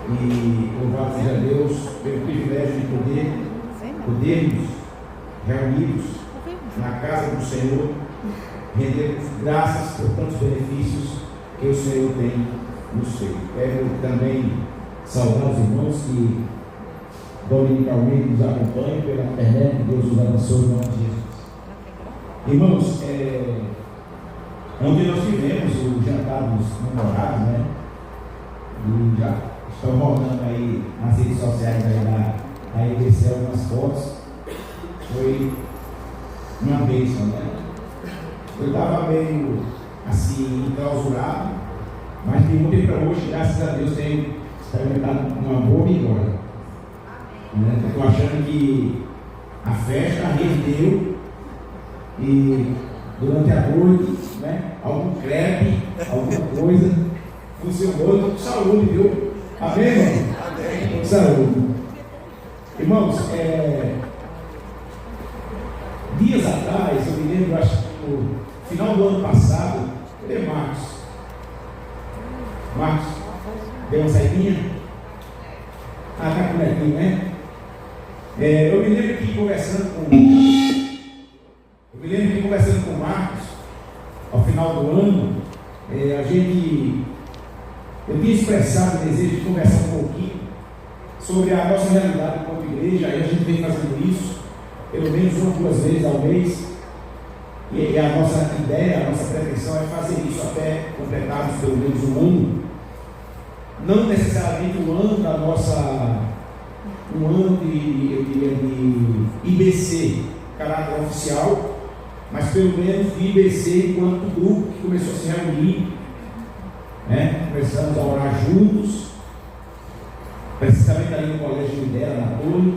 E louvado seja Deus pelo privilégio de podermos reunidos na casa do Senhor, render graças por tantos benefícios que o Senhor tem nos feito. Quero também saudar os irmãos que dominicalmente nos acompanham pela internet. Que Deus os abençoe em nome de Jesus. Irmãos, ontem nós tivemos o jantar dos namorados, né? E já estão rodando aí nas redes sociais aí da EBC algumas fotos. Foi uma bênção, né? Eu estava meio assim, enclausurado, mas de ontem para hoje, graças a Deus, tenho experimentado uma boa melhora. Estou achando que a festa rendeu e durante a noite, né, algum crepe, alguma coisa funcionou. Com saúde, viu? Amém, irmão? Amém. Com saúde. Irmãos, dias atrás, eu me lembro, acho que no final do ano passado, cadê Marcos? Marcos, deu uma saidinha? Tá por aqui, né? Eu me lembro que conversando com o Marcos, ao final do ano, eu tinha expressado o desejo de conversar um pouquinho sobre a nossa realidade como igreja. Aí a gente vem fazendo isso pelo menos uma ou duas vezes ao mês, e a nossa ideia, a nossa pretensão é fazer isso até completarmos pelo menos um ano, não necessariamente um ano de IBC, caráter oficial, mas pelo menos de IBC enquanto grupo que começou a se reunir, né? Começamos a orar juntos, precisamente ali no colégio de Lidera, na torre,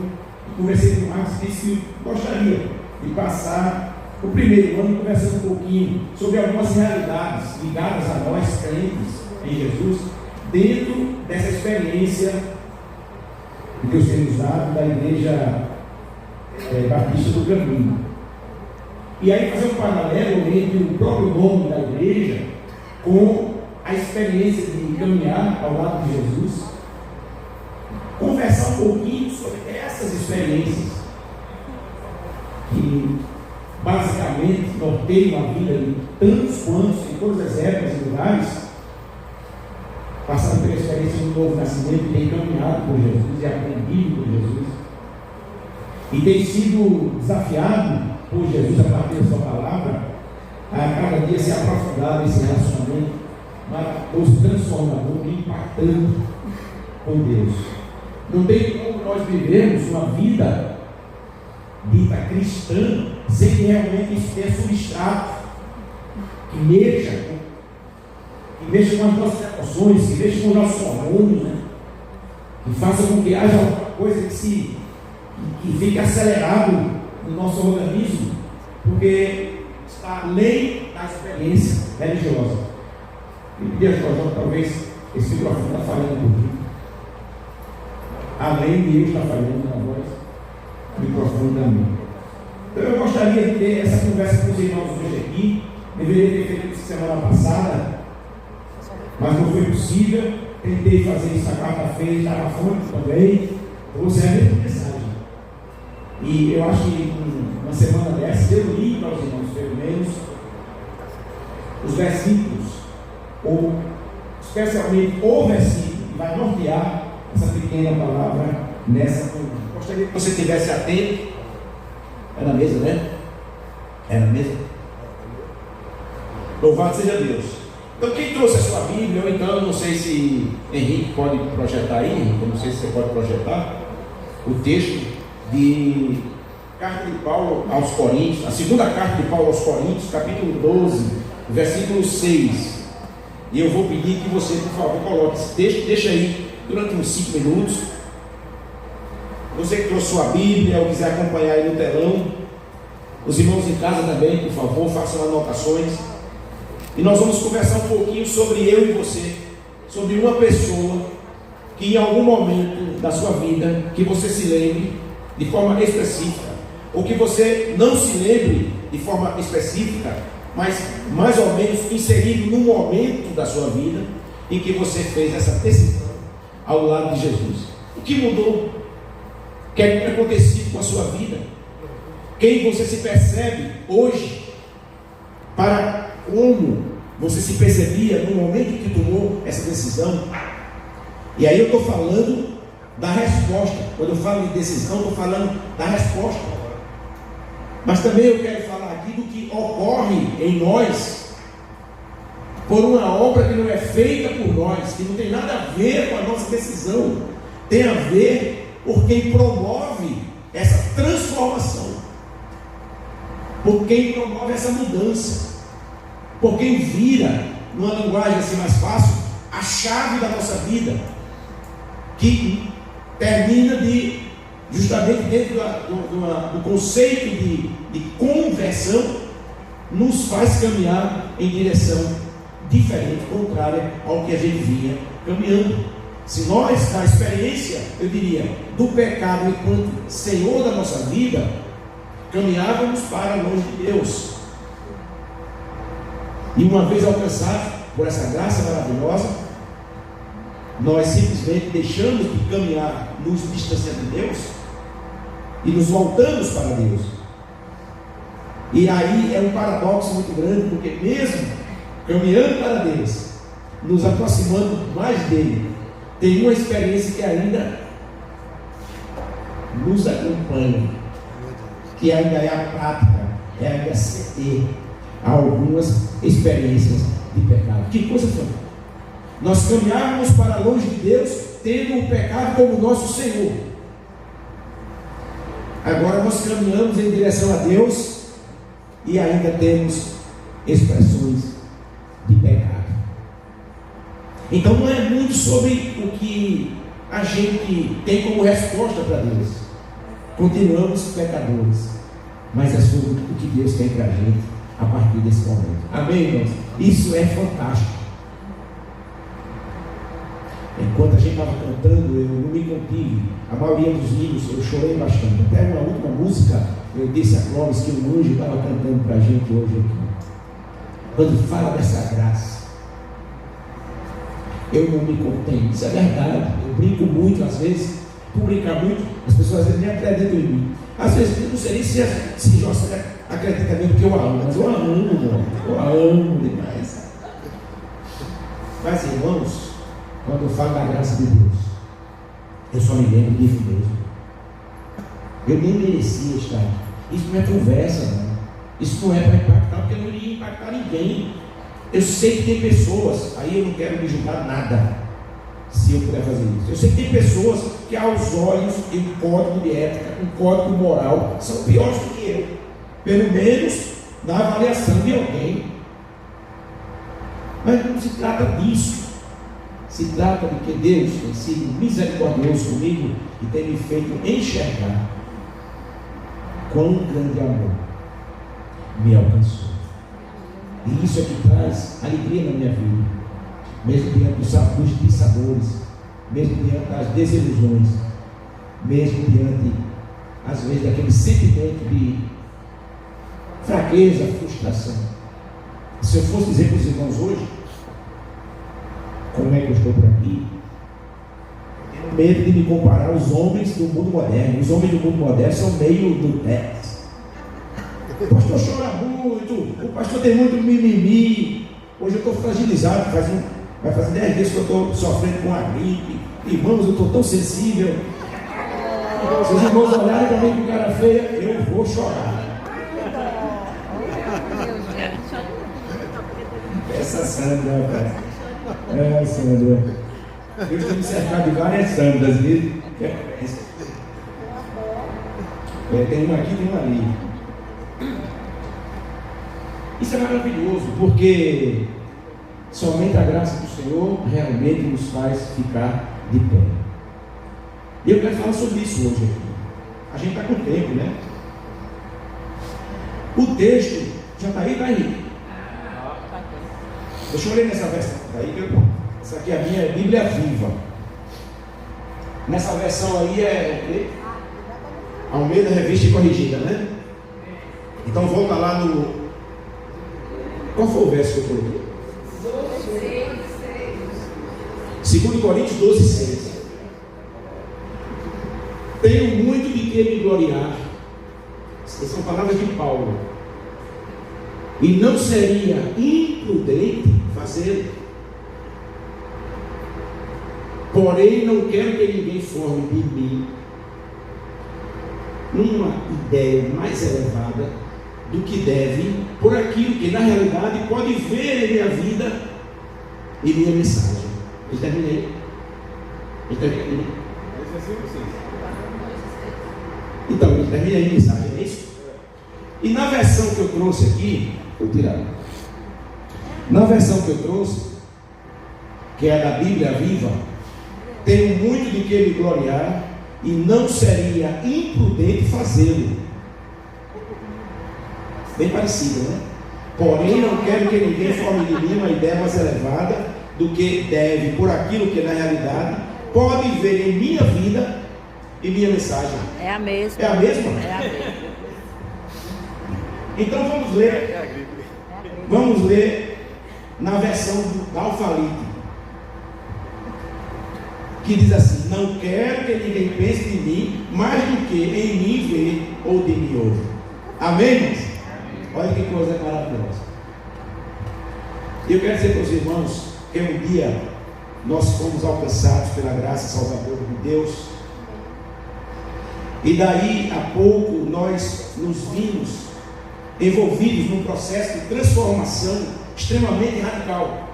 e conversei com o Marcos e disse que gostaria de passar o primeiro ano conversando um pouquinho sobre algumas realidades ligadas a nós, crentes em Jesus, dentro dessa experiência que Deus tem nos dado da Igreja Batista do Caminho. E aí fazer um paralelo entre o próprio nome da igreja com a experiência de caminhar ao lado de Jesus, conversar um pouquinho sobre essas experiências que basicamente norteiam a vida de tantos quantos, em todas as épocas e lugares, passaram pela experiência do novo nascimento e têm caminhado por Jesus e aprendido por Jesus, e têm sido desafiado por Jesus a partir da sua palavra, a cada dia se aprofundar nesse relacionamento maravilhoso, transformador, impactante com Deus. Não tem como nós vivermos uma vida dita cristã sem que realmente isso tenha substrato que mexa com as nossas emoções, que mexa com os nossos hormônios, né? Que faça com que haja alguma coisa que fique acelerado no nosso organismo, porque está além da experiência religiosa. E pedir a João, talvez esse microfone está falhando um pouquinho. Além de eu estar falhando na voz, o microfone também. Então eu gostaria de ter essa conversa com os irmãos hoje aqui. Deveria ter feito isso semana passada, mas não foi possível. Tentei fazer isso na quarta-feira, estava fome também. Trouxe a mesma mensagem. E eu acho que uma semana dessa eu li para os irmãos, pelo menos, os versículos, ou especialmente o versículo que vai nortear essa pequena palavra nessa manhã. Gostaria que você estivesse atento. É na mesa, né? É na mesa? Louvado seja Deus. Então, quem trouxe a sua Bíblia, ou então, não sei se Henrique pode projetar aí, Henrique, eu não sei se você pode projetar o texto de carta de Paulo aos Coríntios, a segunda carta de Paulo aos Coríntios, capítulo 12, versículo 6. E eu vou pedir que você, por favor, coloque esse texto, deixa aí durante uns 5 minutos. Você que trouxe sua Bíblia ou quiser acompanhar aí no telão, os irmãos em casa também, por favor, façam anotações. E nós vamos conversar um pouquinho sobre eu e você, sobre uma pessoa que em algum momento da sua vida, que você se lembre de forma específica, ou que você não se lembre de forma específica, mas mais ou menos inserido num momento da sua vida em que você fez essa decisão ao lado de Jesus? O que mudou? O que é que tem acontecido com a sua vida? Quem você se percebe hoje para como você se percebia no momento que tomou essa decisão? E aí eu estou falando da resposta. Quando eu falo de decisão, estou falando da resposta. Mas também eu quero falar aqui do que ocorre em nós por uma obra que não é feita por nós, que não tem nada a ver com a nossa decisão, tem a ver por quem promove essa transformação, por quem promove essa mudança, por quem vira, numa linguagem assim mais fácil, a chave da nossa vida, que termina justamente dentro do conceito de conversão, nos faz caminhar em direção diferente, contrária ao que a gente vinha caminhando. Se nós, na experiência, eu diria, do pecado enquanto Senhor da nossa vida, caminhávamos para longe de Deus, e uma vez alcançados por essa graça maravilhosa, nós simplesmente deixamos de caminhar nos distanciando de Deus e nos voltamos para Deus. E aí é um paradoxo muito grande, porque mesmo caminhando para Deus, nos aproximando mais dele, tem uma experiência que ainda nos acompanha, que ainda é a prática, é ainda ceder a algumas experiências de pecado. Que coisa foi? Nós caminhávamos para longe de Deus, tendo o pecado como nosso Senhor. Agora nós caminhamos em direção a Deus e ainda temos expressões de pecado. Então não é muito sobre o que a gente tem como resposta para Deus. Continuamos pecadores, mas é sobre o que Deus tem para a gente a partir desse momento. Amém, irmãos? Isso é fantástico. Enquanto a gente estava cantando, eu não me contive. A maioria dos livros eu chorei bastante. Até uma última música, eu disse a Clóvis que o anjo estava cantando para a gente hoje aqui. Quando fala dessa graça, eu não me contento. Isso é verdade. Eu brinco muito, às vezes, por brincar muito, as pessoas às vezes nem acreditam em mim. Às vezes eu não sei nem se José acredita mesmo que eu amo, mas eu amo demais. Mas irmãos, quando eu falo da graça de Deus, eu só me lembro de mim mesmo. Eu nem merecia estar aqui. Isso não é conversa, não. Isso não é para impactar, porque eu não iria impactar ninguém. Eu sei que tem pessoas, aí eu não quero me julgar nada, se eu puder fazer isso. Eu sei que tem pessoas que aos olhos tem um código de ética, um código moral, são piores do que eu, pelo menos na avaliação de alguém. Mas não se trata disso. Se trata de que Deus tem sido misericordioso comigo e tem me feito enxergar quão grande amor me alcançou. E isso é que traz alegria na minha vida, mesmo diante dos dissabores, mesmo diante das desilusões, mesmo diante, às vezes, daquele sentimento de fraqueza, frustração. Se eu fosse dizer para os irmãos hoje, como é que eu estou por aqui, eu tenho medo de me comparar aos homens do mundo moderno. Os homens do mundo moderno são meio do teto. O pastor chora muito, o pastor tem muito mimimi. Hoje eu estou fragilizado, vai fazer 10 dias que eu estou sofrendo com a gripe. Irmãos, eu estou tão sensível. Se os irmãos olharem para mim com cara feia, eu vou chorar. Essa Sandra, rapaz. Sandra. Eu estou me cercado de várias Sandras, viu? Tem uma aqui e tem uma ali. Isso é maravilhoso, porque somente a graça do Senhor realmente nos faz ficar de pé. E eu quero falar sobre isso hoje aqui. A gente está com tempo, né? O texto já está aí, tá aí. Deixa eu ler nessa versão. Essa aqui é a minha Bíblia Viva. Nessa versão aí é o quê? Almeida Revista e Corrigida, né? Então volta lá no. Qual foi o verso que eu coloquei? 2 Coríntios 12, 6. tenho muito de que me gloriar. Essas são palavras de Paulo. E não seria imprudente fazê-lo. Porém, não quero que ninguém forme de mim uma ideia mais elevada do que deve, por aquilo que na realidade pode ver em minha vida e minha mensagem. Ele termina aí. Ele termina aí. Então, ele termina aí a mensagem, é isso? E na versão que eu trouxe aqui, vou tirar. Na versão que eu trouxe, que é da Bíblia Viva, tenho muito de que me gloriar e não seria imprudente fazê-lo. Bem parecido, né? Porém, não quero que ninguém forme de mim uma ideia mais elevada do que deve, por aquilo que na realidade pode ver em minha vida e minha mensagem. É a mesma. É a mesma? É a mesma. Então vamos ler. Vamos ler na versão da Alfalite, que diz assim: não quero que ninguém pense de mim mais do que em mim vê ou de mim ouve. Amém, irmãos? Olha que coisa maravilhosa. Eu quero dizer para os irmãos que um dia nós fomos alcançados pela graça salvadora de Deus, e daí a pouco nós nos vimos envolvidos num processo de transformação extremamente radical,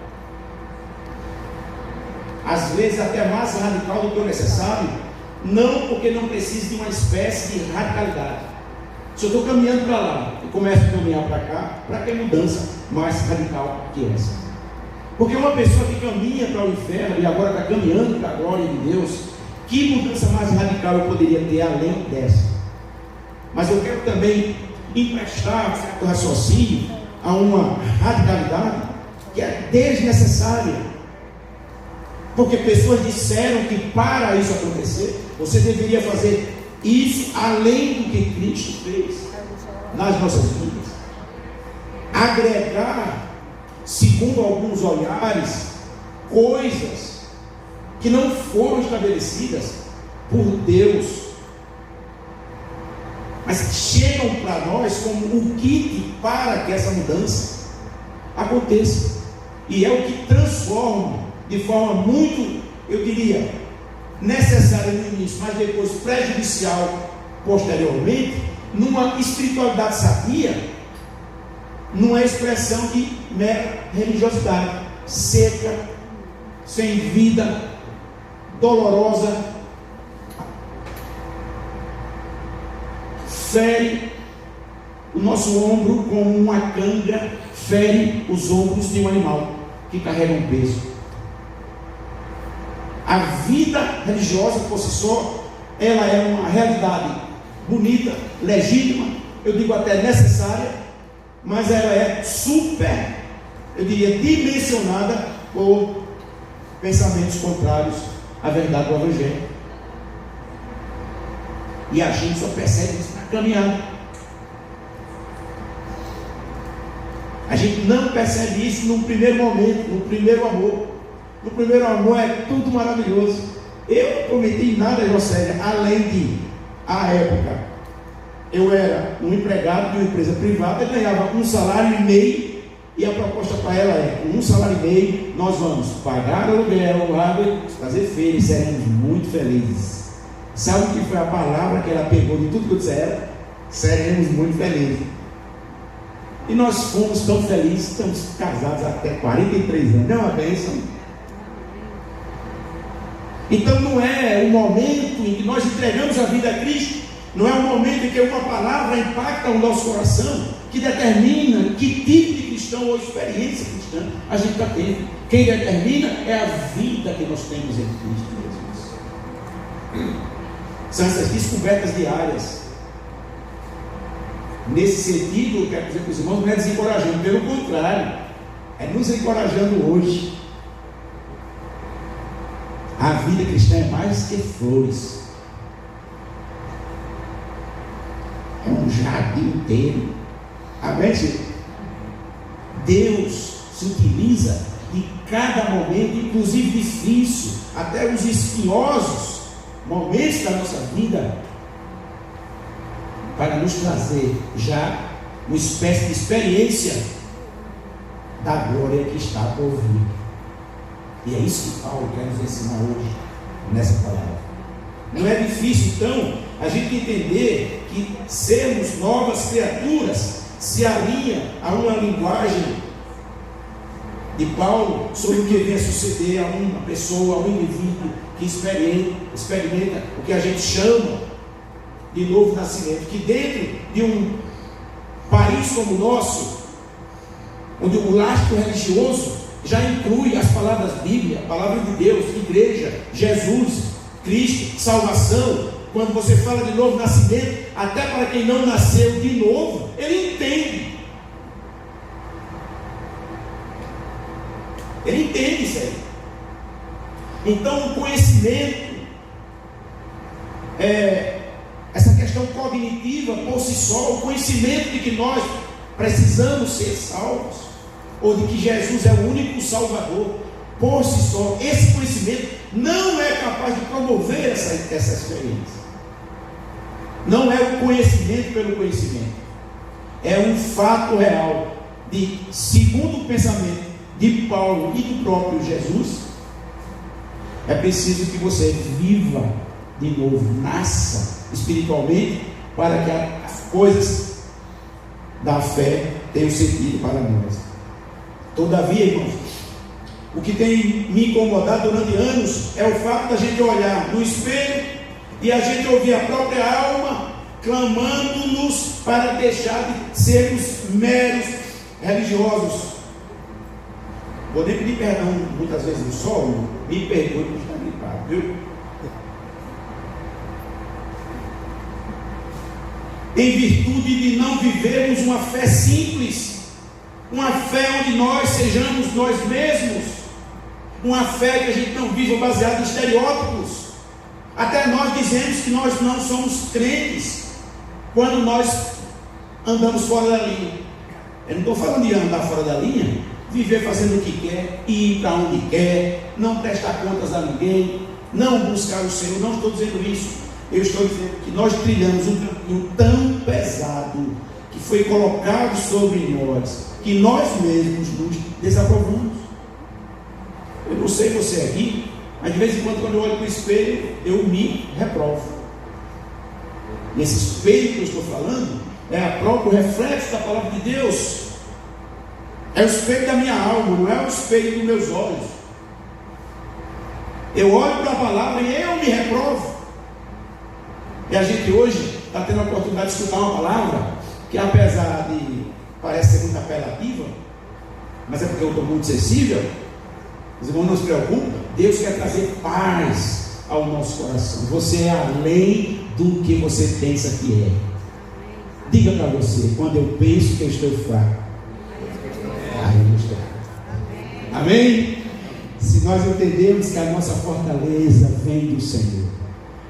às vezes até mais radical do que o necessário, não porque não precisa de uma espécie de radicalidade. Se eu estou caminhando para lá e começo a caminhar para cá, para que mudança mais radical que essa? Porque uma pessoa que caminha para o inferno e agora está caminhando para a glória de Deus, que mudança mais radical eu poderia ter além dessa? Mas eu quero também emprestar certo raciocínio a uma radicalidade que é desnecessária, porque pessoas disseram que para isso acontecer você deveria fazer isso além do que Cristo fez nas nossas vidas, agregar, segundo alguns olhares, coisas que não foram estabelecidas por Deus, mas que chegam para nós como um kit para que essa mudança aconteça, e é o que transforma de forma muito, eu diria, necessária no início, mas depois prejudicial posteriormente, numa espiritualidade sadia, numa expressão de mera religiosidade seca, sem vida, dolorosa, fere o nosso ombro como uma canga fere os ombros de um animal que carrega um peso. A vida religiosa por si só, ela é uma realidade bonita, legítima, eu digo até necessária, mas ela é super, eu diria, dimensionada por pensamentos contrários à verdade do Evangelho. E a gente só percebe isso na caminhada. A gente não percebe isso no primeiro momento, no primeiro amor. No primeiro amor é tudo maravilhoso. Eu não prometi nada, José, além de, à época, eu era um empregado de uma empresa privada, ganhava $1,5 salário, e a proposta para ela é: com $1,5 salário, nós vamos pagar aluguel, água, fazer feira, e seremos muito felizes. Sabe o que foi a palavra que ela pegou de tudo que eu disse a ela? Seremos muito felizes. E nós fomos tão felizes, estamos casados até 43 anos. Não é uma bênção? Então não é o momento em que nós entregamos a vida a Cristo, não é o momento em que uma palavra impacta o nosso coração, que determina que tipo de cristão ou experiência cristã a gente está tendo. Quem determina é a vida que nós temos em Cristo Jesus. São essas descobertas diárias. Nesse sentido, eu quero dizer para os irmãos, não é desencorajando, pelo contrário, é nos encorajando hoje. A vida cristã é mais que flores, é um jardim inteiro. Amém? Deus se utiliza de cada momento, inclusive difícil, até os espinhosos, momentos da nossa vida para nos trazer já uma espécie de experiência da glória que está por vir. E é isso que Paulo quer nos ensinar hoje, nessa palavra. Não é difícil, então, a gente entender que sermos novas criaturas se alinha a uma linguagem de Paulo sobre o que vem a suceder a uma pessoa, a um indivíduo que experimenta o que a gente chama de novo nascimento, que dentro de um país como o nosso, onde o lastro religioso já inclui as palavras Bíblia, a palavra de Deus, igreja, Jesus, Cristo, salvação. Quando você fala de novo nascimento, até para quem não nasceu de novo, ele entende. Ele entende isso aí. Então o conhecimento, essa questão cognitiva por si só, o conhecimento de que nós precisamos ser salvos, ou de que Jesus é o único Salvador, por si só, esse conhecimento não é capaz de promover essa experiência. Não é o conhecimento pelo conhecimento, é um fato real de, segundo o pensamento de Paulo e do próprio Jesus, é preciso que você viva de novo, nasça espiritualmente, para que as coisas da fé tenham sentido para nós. Todavia, irmãos, o que tem me incomodado durante anos é o fato da gente olhar no espelho e a gente ouvir a própria alma clamando-nos para deixar de sermos meros religiosos. Vou nem pedir perdão muitas vezes no solo, me perdoe por estar gripado, viu? Em virtude de não vivermos uma fé simples, uma fé onde nós sejamos nós mesmos, uma fé que a gente não viva baseada em estereótipos. Até nós dizemos que nós não somos crentes quando nós andamos fora da linha. Eu não estou falando de andar fora da linha, viver fazendo o que quer, ir para onde quer, não prestar contas a ninguém, não buscar o Senhor. Não estou dizendo isso. Eu estou dizendo que nós trilhamos um caminho tão pesado que foi colocado sobre nós, que nós mesmos nos desaprovamos. Eu não sei você aqui, mas de vez em quando eu olho para o espelho, eu me reprovo. E esse espelho que eu estou falando é o próprio reflexo da palavra de Deus. É o espelho da minha alma, não é o espelho dos meus olhos. Eu olho para a palavra e eu me reprovo. E a gente hoje está tendo a oportunidade de escutar uma palavra que, apesar de parecer ser muito apelativa, mas é porque eu estou muito sensível. Os irmãos, não se preocupem, Deus quer trazer paz ao nosso coração. Você é além do que você pensa que é. Diga para você: quando eu penso que eu estou fraco, eu estou fraco. Amém? Se nós entendemos que a nossa fortaleza vem do Senhor,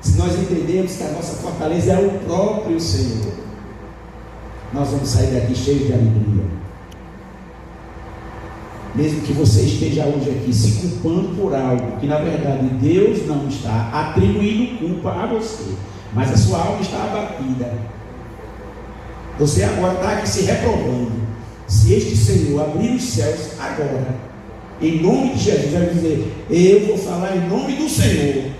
se nós entendemos que a nossa fortaleza é o próprio Senhor, nós vamos sair daqui cheios de alegria. Mesmo que você esteja hoje aqui se culpando por algo que na verdade Deus não está atribuindo culpa a você, mas a sua alma está abatida, você agora está aqui se reprovando. Se este Senhor abrir os céus agora, em nome de Jesus, vai dizer: eu vou falar em nome do Senhor.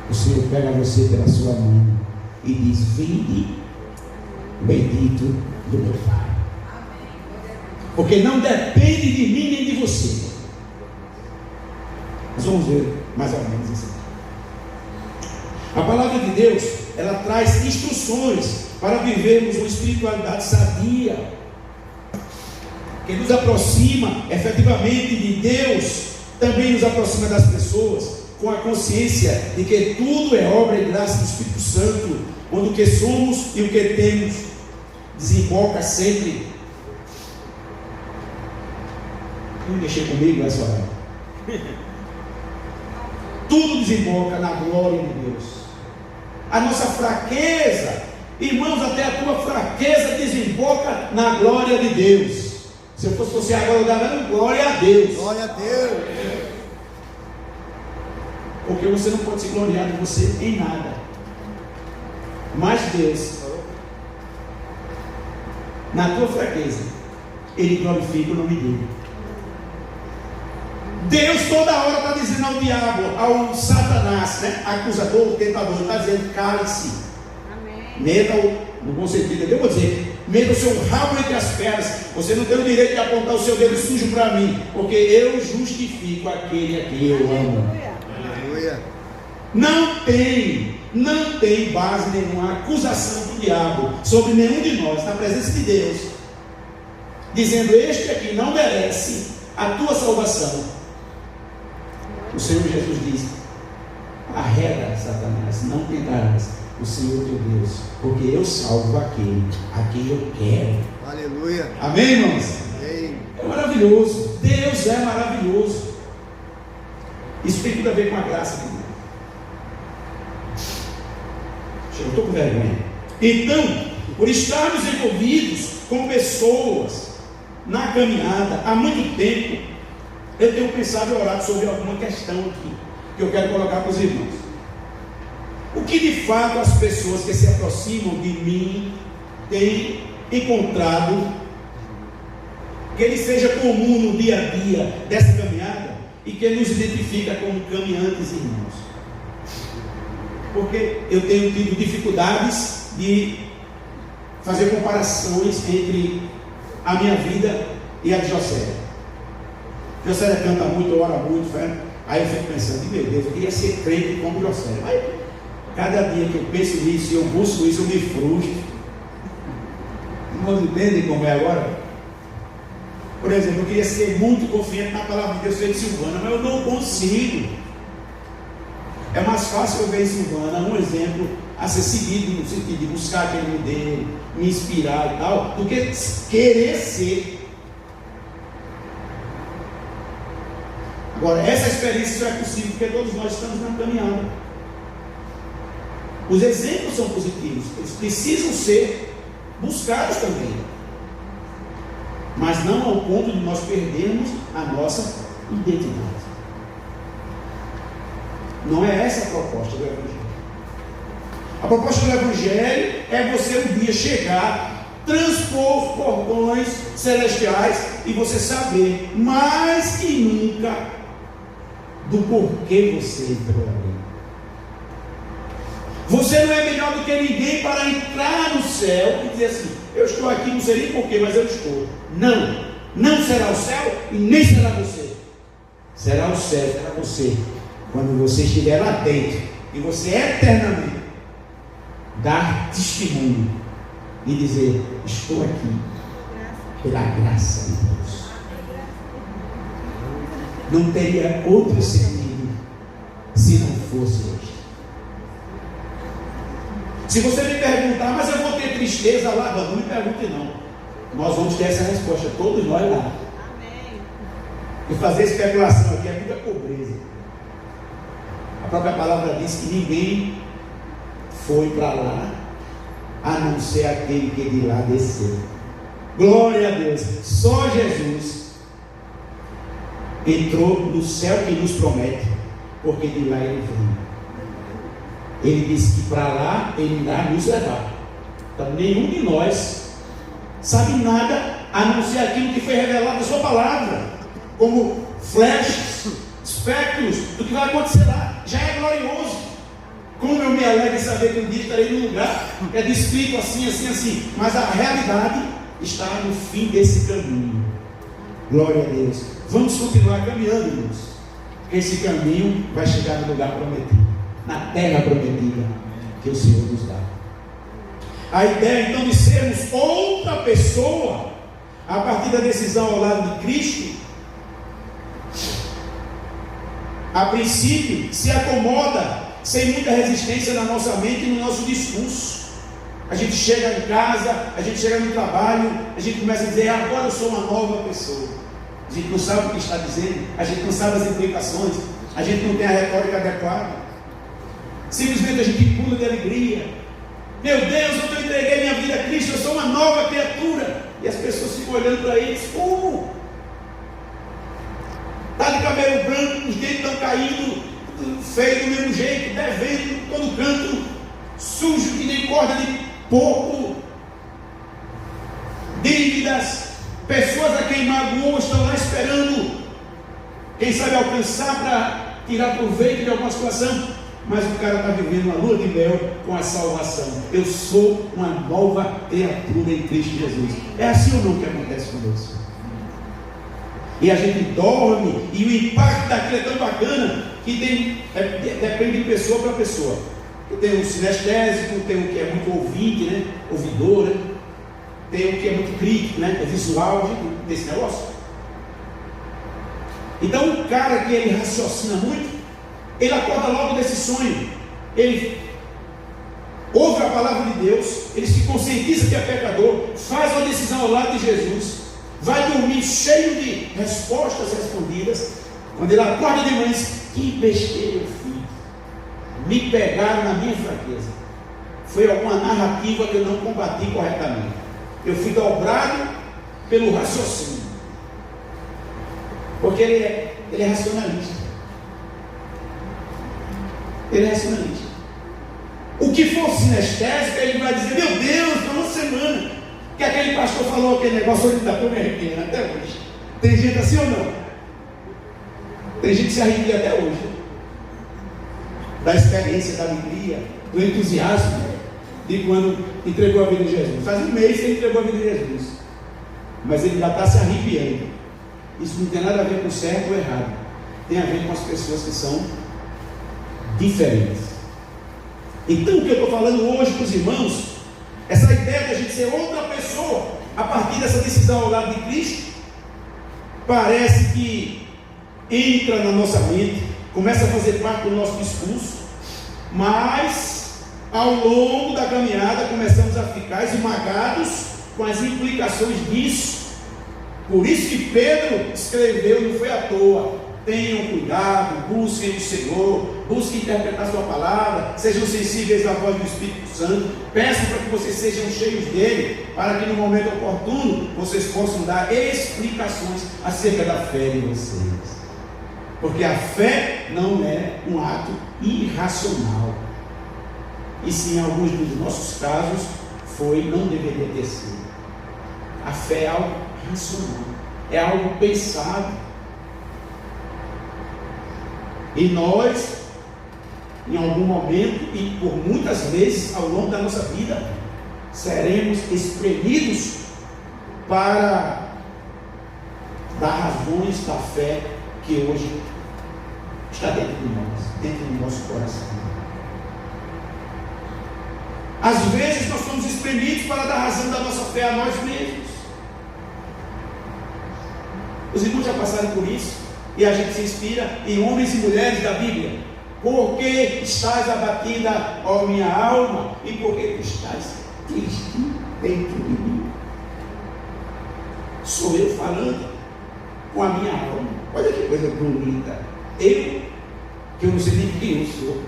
O Senhor pega você pela sua mão e diz: vinde, bendito do meu Pai. Porque não depende de mim nem de você. Nós vamos ver mais ou menos isso aqui. A palavra de Deus, ela traz instruções para vivermos uma espiritualidade sadia, que nos aproxima efetivamente de Deus, também nos aproxima das pessoas, com a consciência de que tudo é obra e graça do Espírito Santo, onde o que somos e o que temos desemboca sempre. Não mexer comigo nessa hora. Tudo desemboca na glória de Deus. A nossa fraqueza, irmãos, até a tua fraqueza desemboca na glória de Deus. Se eu fosse você agora, eu dava glória a Deus. Glória a Deus. Porque você não pode se gloriar de você em nada. Mas Deus, na tua fraqueza, Ele glorifica o nome dEle. Deus toda hora está dizendo ao diabo, ao Satanás, né? Acusador, o tentador, está dizendo: cale-se. Meta-o, no bom sentido, eu vou dizer, meta o seu rabo entre as pernas. Você não tem o direito de apontar o seu dedo sujo para mim, porque eu justifico aquele a quem eu amo. Aleluia. Não tem base nenhuma acusação do diabo sobre nenhum de nós, na presença de Deus, dizendo: este aqui não merece a tua salvação. O Senhor Jesus diz: arreda, Satanás, não tentarás o Senhor teu Deus, porque eu salvo aquele a quem eu quero. Aleluia. Amém, irmãos? Amém. É maravilhoso. Deus é maravilhoso. Isso tem tudo a ver com a graça de Deus. Eu estou com vergonha. Então, por estarmos envolvidos com pessoas na caminhada há muito tempo, eu tenho pensado em orar sobre alguma questão aqui que eu quero colocar para os irmãos. O que de fato as pessoas que se aproximam de mim têm encontrado que ele seja comum no dia a dia dessa caminhada e que nos identifica como caminhantes irmãos? Porque eu tenho tido dificuldades de fazer comparações entre a minha vida e a de José. José canta muito, ora muito, fé. Aí eu fico pensando: meu Deus, eu queria ser crente como José. Mas cada dia que eu penso nisso e eu busco isso, eu me frustro. Irmãos, entendem como é agora? Por exemplo, eu queria ser muito confiante na palavra de Deus, feito Silvana, mas eu não consigo. É mais fácil eu ver em Silvana um exemplo a ser seguido, no sentido de buscar aquele modelo, me inspirar e tal, do que querer ser. Agora, essa experiência só é possível porque todos nós estamos na caminhada. Os exemplos são positivos, eles precisam ser buscados também, mas não ao ponto de nós perdermos a nossa identidade. Não é essa a proposta do Evangelho. A proposta do Evangelho é você um dia chegar, transpor os cordões celestiais e você saber mais que nunca do porquê você entrou ali. Você não é melhor do que ninguém para entrar no céu e dizer assim: eu estou aqui, não sei nem porquê, mas eu estou. Não, não será o céu e nem será você. Será o céu, será você, quando você estiver lá dentro e você eternamente dar testemunho e dizer: estou aqui pela graça de Deus. Não teria outro sentido se não fosse hoje. Se você me perguntar: mas eu vou ter tristeza lá? Não me pergunte não. Nós vamos ter essa resposta, todos nós lá. Amém. E fazer especulação aqui é muita pobreza. A própria palavra diz que ninguém foi para lá, a não ser aquele que de lá desceu. Glória a Deus. Só Jesus entrou no céu que nos promete, porque de lá ele veio. Ele disse que para lá ele irá nos levar. Então nenhum de nós sabe nada a não ser aquilo que foi revelado na sua palavra, como flashes, espectros do que vai acontecer lá. Já é glorioso. Como eu me alegro em saber que um dia estarei num lugar que é descrito assim, assim, assim, mas a realidade está no fim desse caminho. Glória a Deus. Vamos continuar caminhando, irmãos, porque esse caminho vai chegar no lugar prometido, na terra prometida que o Senhor nos dá. A ideia então de sermos outra pessoa a partir da decisão ao lado de Cristo, a princípio se acomoda sem muita resistência na nossa mente e no nosso discurso. A gente chega em casa, a gente chega no trabalho, a gente começa a dizer: agora eu sou uma nova pessoa. A gente não sabe o que está dizendo, a gente não sabe as implicações, a gente não tem a retórica adequada. Simplesmente a gente pula de alegria. Meu Deus, eu entreguei minha vida a Cristo, eu sou uma nova criatura. E as pessoas ficam olhando para eles: está de cabelo branco, os dentes estão caindo, feio do mesmo jeito, devendo em todo canto, sujo que nem corda de porco, dívidas, pessoas a quem magoou estão lá esperando, quem sabe alcançar para tirar proveito de alguma situação, mas o cara está vivendo uma lua de mel com a salvação. Eu sou uma nova criatura em Cristo Jesus. É assim ou não que acontece conosco? E a gente dorme, e o impacto daquilo é tão bacana que depende de pessoa para pessoa. Tem o sinestésico, tem o que é muito ouvinte, né? Ouvidor, né? Tem o que é muito crítico, né? É visual, desse negócio. Então o cara que ele raciocina muito, ele acorda logo desse sonho, ele ouve a palavra de Deus, ele se conscientiza que é pecador, faz uma decisão ao lado de Jesus, vai dormir cheio de respostas respondidas. Quando ele acorda de manhã, diz: que besteira eu fiz, me pegaram na minha fraqueza, foi alguma narrativa que eu não combati corretamente, eu fui dobrado pelo raciocínio, porque ele é racionalista. Ele é racionalista. O que for sinestésico, ele vai dizer: meu Deus, foi uma semana que aquele pastor falou aquele negócio, ele está me arrepiando até hoje. Tem gente assim ou não? Tem gente que se arrepia até hoje da experiência, da alegria, do entusiasmo de quando entregou a vida de Jesus. Faz um mês que ele entregou a vida de Jesus, mas ele já está se arrepiando. Isso não tem nada a ver com certo ou errado, tem a ver com as pessoas que são diferentes. Então o que eu estou falando hoje para os irmãos, essa ideia de a gente ser outra pessoa a partir dessa decisão ao lado de Cristo, parece que entra na nossa mente, começa a fazer parte do nosso discurso, mas ao longo da caminhada começamos a ficar esmagados com as implicações disso. Por isso que Pedro escreveu, não foi à toa: tenham cuidado, busquem o Senhor, busquem interpretar sua palavra, sejam sensíveis à voz do Espírito Santo, peçam para que vocês sejam cheios dele, para que no momento oportuno vocês possam dar explicações acerca da fé de vocês. Porque a fé não é um ato irracional, e sim, em alguns dos nossos casos não deveria ter sido. A fé é algo racional, é algo pensado. E nós, em algum momento e por muitas vezes ao longo da nossa vida, seremos espremidos para dar razões da fé que hoje está dentro de nós, dentro do nosso coração. Às vezes nós somos espremidos para dar razão da nossa fé a nós mesmos. Os irmãos já passaram por isso. E a gente se inspira em homens e mulheres da Bíblia. Por que estás abatida, ó minha alma? E por que tu estás triste dentro de mim? Sou eu falando com a minha alma. Olha que coisa bonita. Que eu não sei nem quem eu sou.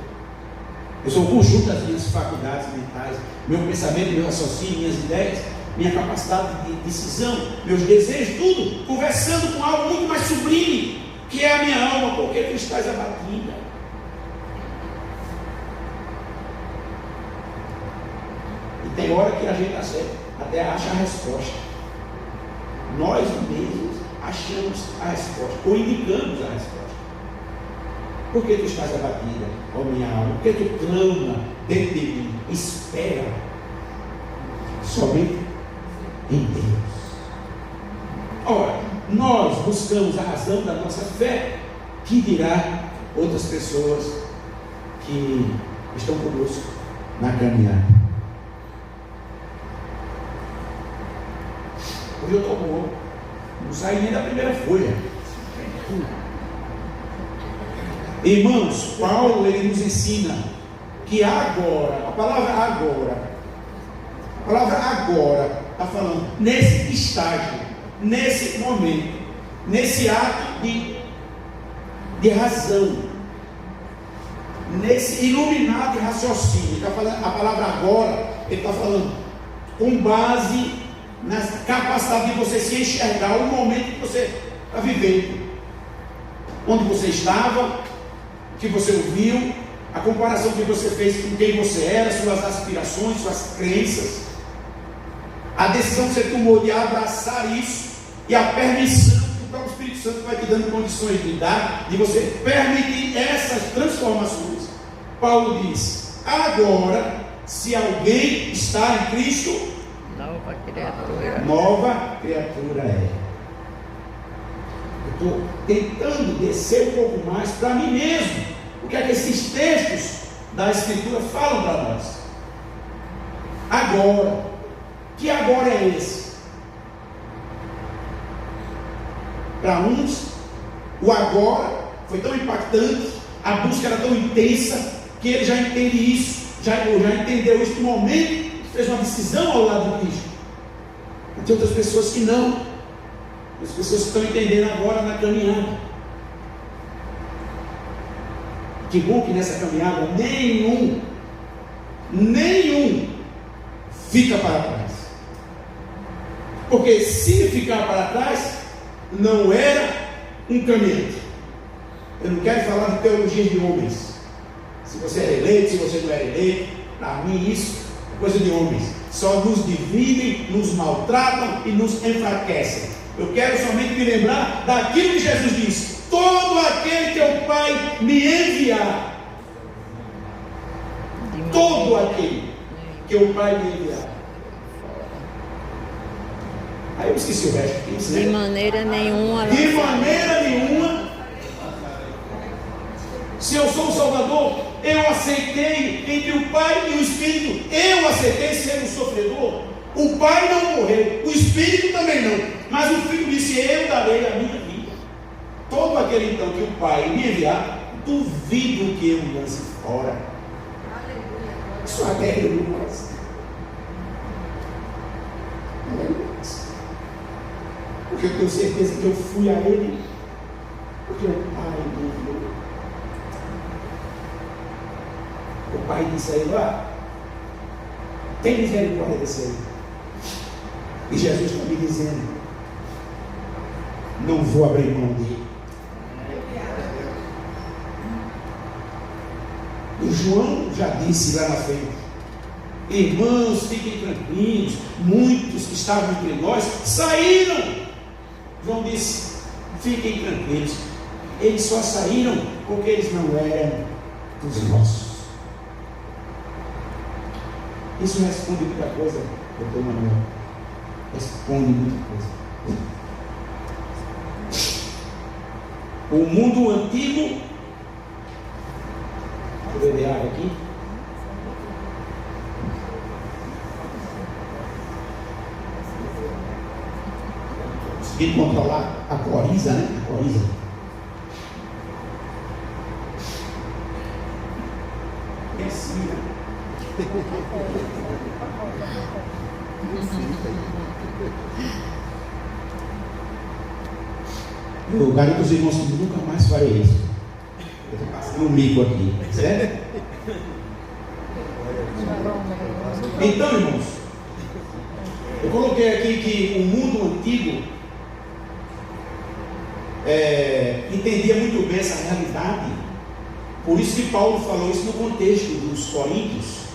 Eu sou o conjunto das minhas faculdades mentais, meu pensamento, meu raciocínio, minhas ideias, minha capacidade de decisão, meus desejos, tudo conversando com algo muito mais sublime, que é a minha alma. Por que tu estás abatida? E tem hora que a gente até acha a resposta. Nós mesmos achamos a resposta, ou indicamos a resposta. Por que tu estás abatida, ó minha alma? Por que tu clama dentro de mim? Espera somente em Deus. Ora, nós buscamos a razão da nossa fé, que dirá outras pessoas que estão conosco na caminhada. Hoje eu estou bom, não saí nem da primeira folha. Irmãos, Paulo ele nos ensina que agora, a palavra agora está falando nesse estágio, nesse momento, nesse ato de razão, nesse iluminado de raciocínio. Tá falando, a palavra agora, ele está falando com base na capacidade de você se enxergar o momento que você está vivendo, onde você estava, que você ouviu, a comparação que você fez com quem você era, suas aspirações, suas crenças, a decisão que você tomou de abraçar isso e a permissão que o próprio Espírito Santo vai te dando condições de dar, de você permitir essas transformações. Paulo diz: agora, se alguém está em Cristo, nova criatura é. Eu estou tentando descer um pouco mais para mim mesmo. O que é que esses textos da Escritura falam para nós? Agora. Que agora é esse? Para uns, o agora foi tão impactante, a busca era tão intensa, que ele já entende isso, já entendeu isso no momento que fez uma decisão ao lado de Cristo. Mas tem outras pessoas que não. As pessoas que estão entendendo agora na caminhada. Que bom que nessa caminhada nenhum fica para trás. Porque se ficar para trás, não era um caminhante. Eu não quero falar de teologia de homens. Se você é eleito, se você não é eleito, para mim isso é coisa de homens. Só nos dividem, nos maltratam e nos enfraquecem. Eu quero somente me lembrar daquilo que Jesus disse: todo aquele que o Pai me enviar, todo aquele que o Pai me enviar. Aí eu esqueci o resto. De maneira nenhuma. De maneira nenhuma. Se eu sou o Salvador, eu aceitei entre o Pai e o Espírito. Eu aceitei ser um sofredor. O Pai não morreu, o Espírito também não. Mas o Filho disse: eu darei a minha vida. Todo aquele então que o Pai me enviar, duvido que eu me lance fora. Isso é guerra de nós. Porque eu tenho certeza que eu fui a Ele, porque o Pai me enviou. O Pai disse a ele: tem misericórdia desse aí. E Jesus está me dizendo: não vou abrir mão dele. E João já disse lá na frente: irmãos, fiquem tranquilos, muitos que estavam entre nós saíram. João disse: fiquem tranquilos, eles só saíram porque eles não eram dos nossos. Isso responde muita coisa, doutor Manuel. Responde muita coisa. O mundo antigo. Deixa eu beber água aqui. Consegui controlar a coriza, né? A coriza. É assim, né? Eu garanto aos irmãos que nunca mais farei isso. Eu estou passando um mico aqui, certo? Então, irmãos, eu coloquei aqui que o mundo antigo entendia muito bem essa realidade. Por isso que Paulo falou isso no contexto dos Coríntios.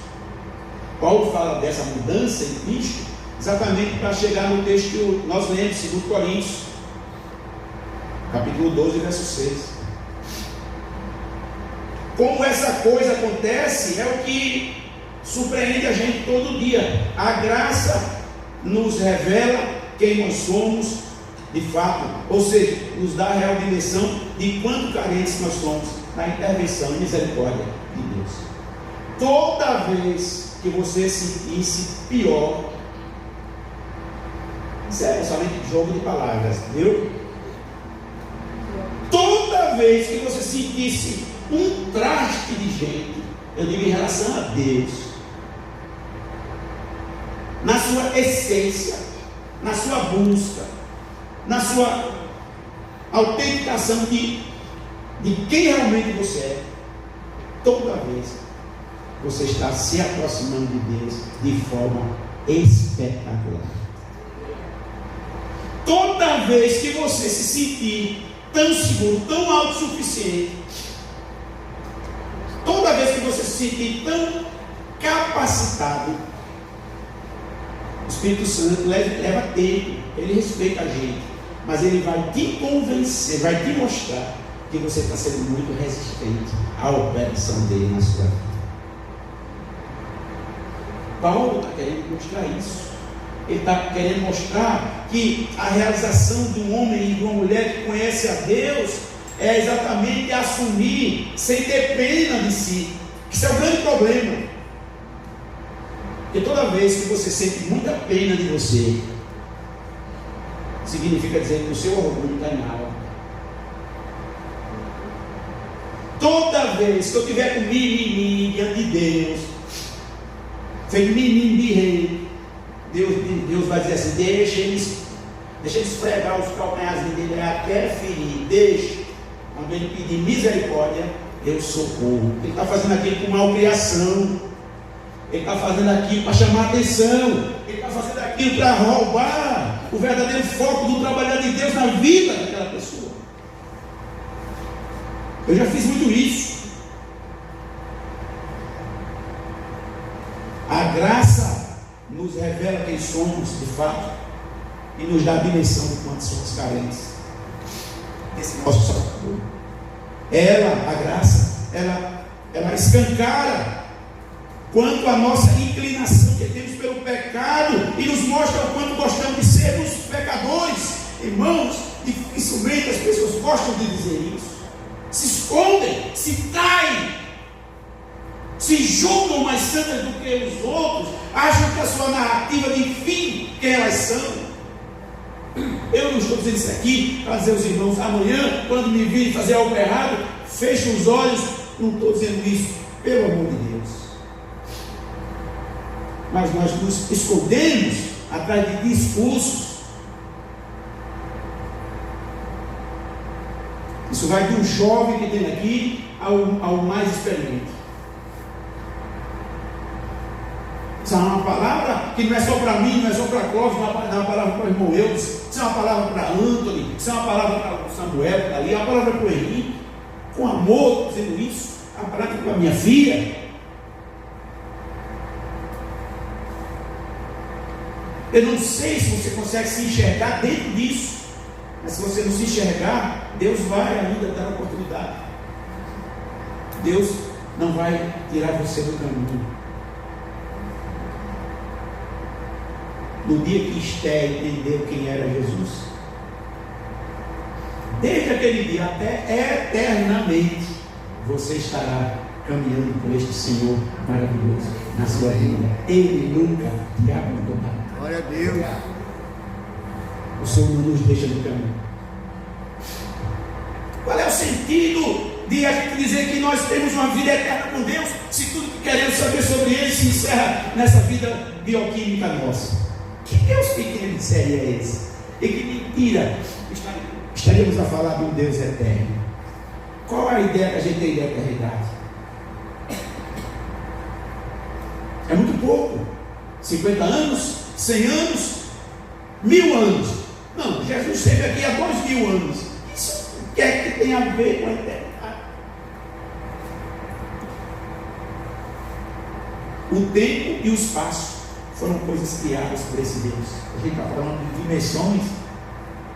Paulo fala dessa mudança em Cristo exatamente para chegar no texto que nós lemos, 2 Coríntios, capítulo 12, verso 6. Como essa coisa acontece é o que surpreende a gente todo dia. A graça nos revela quem nós somos de fato, ou seja, nos dá a real dimensão de quanto carentes nós somos na intervenção e misericórdia de Deus. Toda vez que você sentisse pior, isso é somente jogo de palavras, viu? Toda vez que você sentisse um traste de gente, eu digo em relação a Deus, na sua essência, na sua busca, na sua autenticação de quem realmente você é, toda vez você está se aproximando de Deus de forma espetacular. Toda vez que você se sentir tão seguro, tão autossuficiente, você se sentir tão capacitado, o Espírito Santo leva tempo, ele respeita a gente, mas ele vai te convencer, vai te mostrar que você está sendo muito resistente à operação dele na sua vida. Paulo está querendo mostrar isso. Ele está querendo mostrar que a realização de um homem e de uma mulher que conhece a Deus é exatamente assumir sem ter pena de si. Isso é o grande problema. Porque toda vez que você sente muita pena de você, significa dizer que o seu orgulho está em alta. Toda vez que eu tiver com mimimi diante de Deus, feito mimimi de rei, Deus vai dizer assim: deixa ele esfregar os calcanhares dele até ferir, deixa. Quando ele pedir misericórdia, eu socorro. Ele está fazendo aquilo com malcriação, ele está fazendo aquilo para chamar atenção, ele está fazendo aquilo para roubar o verdadeiro foco do trabalhar de Deus na vida daquela pessoa. Eu já fiz muito isso. A graça nos revela quem somos de fato e nos dá a dimensão de quanto somos carentes desse nosso Salvador. A graça, ela escancara quanto a nossa inclinação que temos pelo pecado e nos mostra o quanto gostamos de sermos pecadores. Irmãos, dificilmente as pessoas gostam de dizer isso. Se escondem, se traem, se julgam mais santas do que os outros, acham que a sua narrativa define quem elas são. Eu não estou dizendo isso aqui para dizer aos irmãos, amanhã, quando me virem fazer algo errado, fechem os olhos. Não estou dizendo isso, pelo amor de Deus. Mas nós nos escondemos atrás de discursos. Isso vai de um jovem que tem aqui ao mais experiente. Isso é uma palavra que não é só para mim, não é só para Clóvis, não é uma palavra para o irmão Eudes, isso é uma palavra para Anthony, isso é uma palavra para o Samuel, que está ali, é uma palavra para o Henrique, com amor, dizendo isso, é uma palavra para a minha filha. Eu não sei se você consegue se enxergar dentro disso, mas se você não se enxergar, Deus vai ainda dar oportunidade. Deus não vai tirar você do caminho. No dia que Esther entendeu quem era Jesus, desde aquele dia até eternamente, você estará caminhando com este Senhor maravilhoso na sua vida. Ele nunca te abandonará. Glória a Deus. O Senhor não nos deixa no caminho. Qual é o sentido de a gente dizer que nós temos uma vida eterna com Deus, se tudo que queremos saber sobre Ele se encerra nessa vida bioquímica nossa? Que Deus pequeno seria esse? E que mentira estaríamos a falar de um Deus eterno? Qual é a ideia que a gente tem da eternidade? É muito pouco. 50 anos, 100 anos, 1000 anos. Não, Jesus esteve aqui há 2000 anos. Isso o que é que tem a ver com a eternidade? O tempo e o espaço foram coisas criadas por esse Deus. A gente está falando de dimensões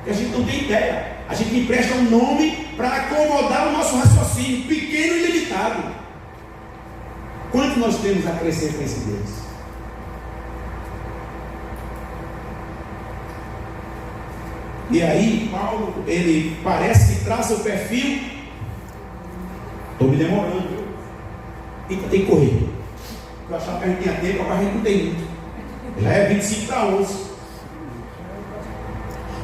que a gente não tem ideia. A gente empresta um nome para acomodar o nosso raciocínio pequeno e limitado. Quanto nós temos a crescer com esse Deus? E aí, Paulo, ele parece que traça o perfil. Estou me demorando, viu? Tem que correr. Eu achava que a gente tinha tempo, agora a gente não tem muito. Já é 25 para 11.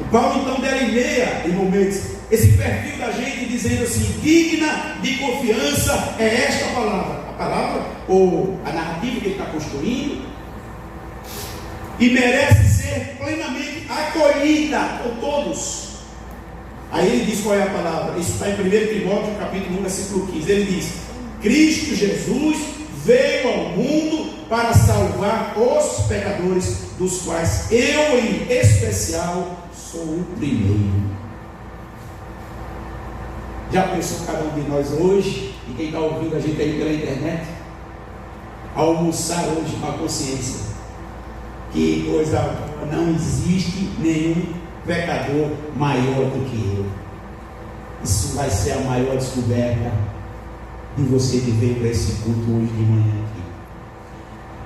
O Paulo então delineia em momentos esse perfil da gente, dizendo assim: digna de confiança é esta palavra. A palavra ou a narrativa que ele está construindo, e merece ser plenamente acolhida por todos. Aí ele diz qual é a palavra. Isso está em 1 Timóteo capítulo 1, versículo 15. Ele diz: Cristo Jesus veio ao mundo para salvar os pecadores, dos quais eu em especial sou o primeiro. Já pensou cada um de nós hoje e quem está ouvindo a gente aí pela internet, almoçar hoje com a consciência que coisa, não existe nenhum pecador maior do que eu. Isso vai ser a maior descoberta de você que veio para esse culto hoje de manhã aqui.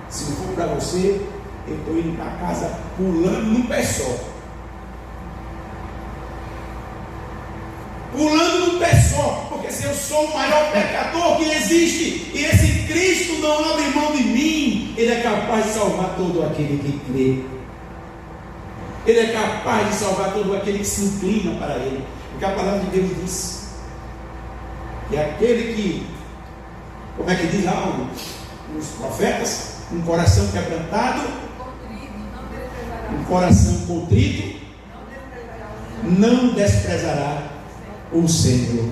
Se não for para você, eu estou indo para casa pulando num pé só. Pulando num pé só, porque se eu sou o maior pecador que existe, e esse Cristo não abre mão de mim, Ele é capaz de salvar todo aquele que crê. Ele é capaz de salvar todo aquele que se inclina para Ele. Porque a palavra de Deus diz que aquele que, como é que diz lá os profetas, um coração quebrantado, um coração contrito, não desprezará o Senhor.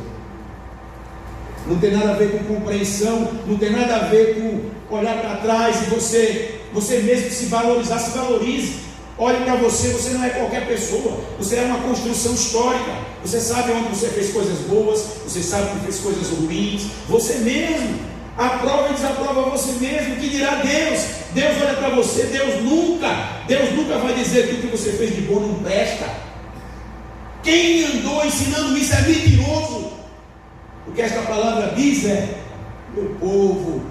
Não tem nada a ver com compreensão, não tem nada a ver com olhar para trás e você mesmo se valorizar, se valorize. Olhe para você, você não é qualquer pessoa, você é uma construção histórica. Você sabe onde você fez coisas boas, você sabe que fez coisas ruins, você mesmo aprova e desaprova você mesmo. Que dirá Deus? Deus olha para você, Deus nunca vai dizer que o que você fez de bom não presta. Quem andou ensinando isso é mentiroso. O que esta palavra diz é: meu povo,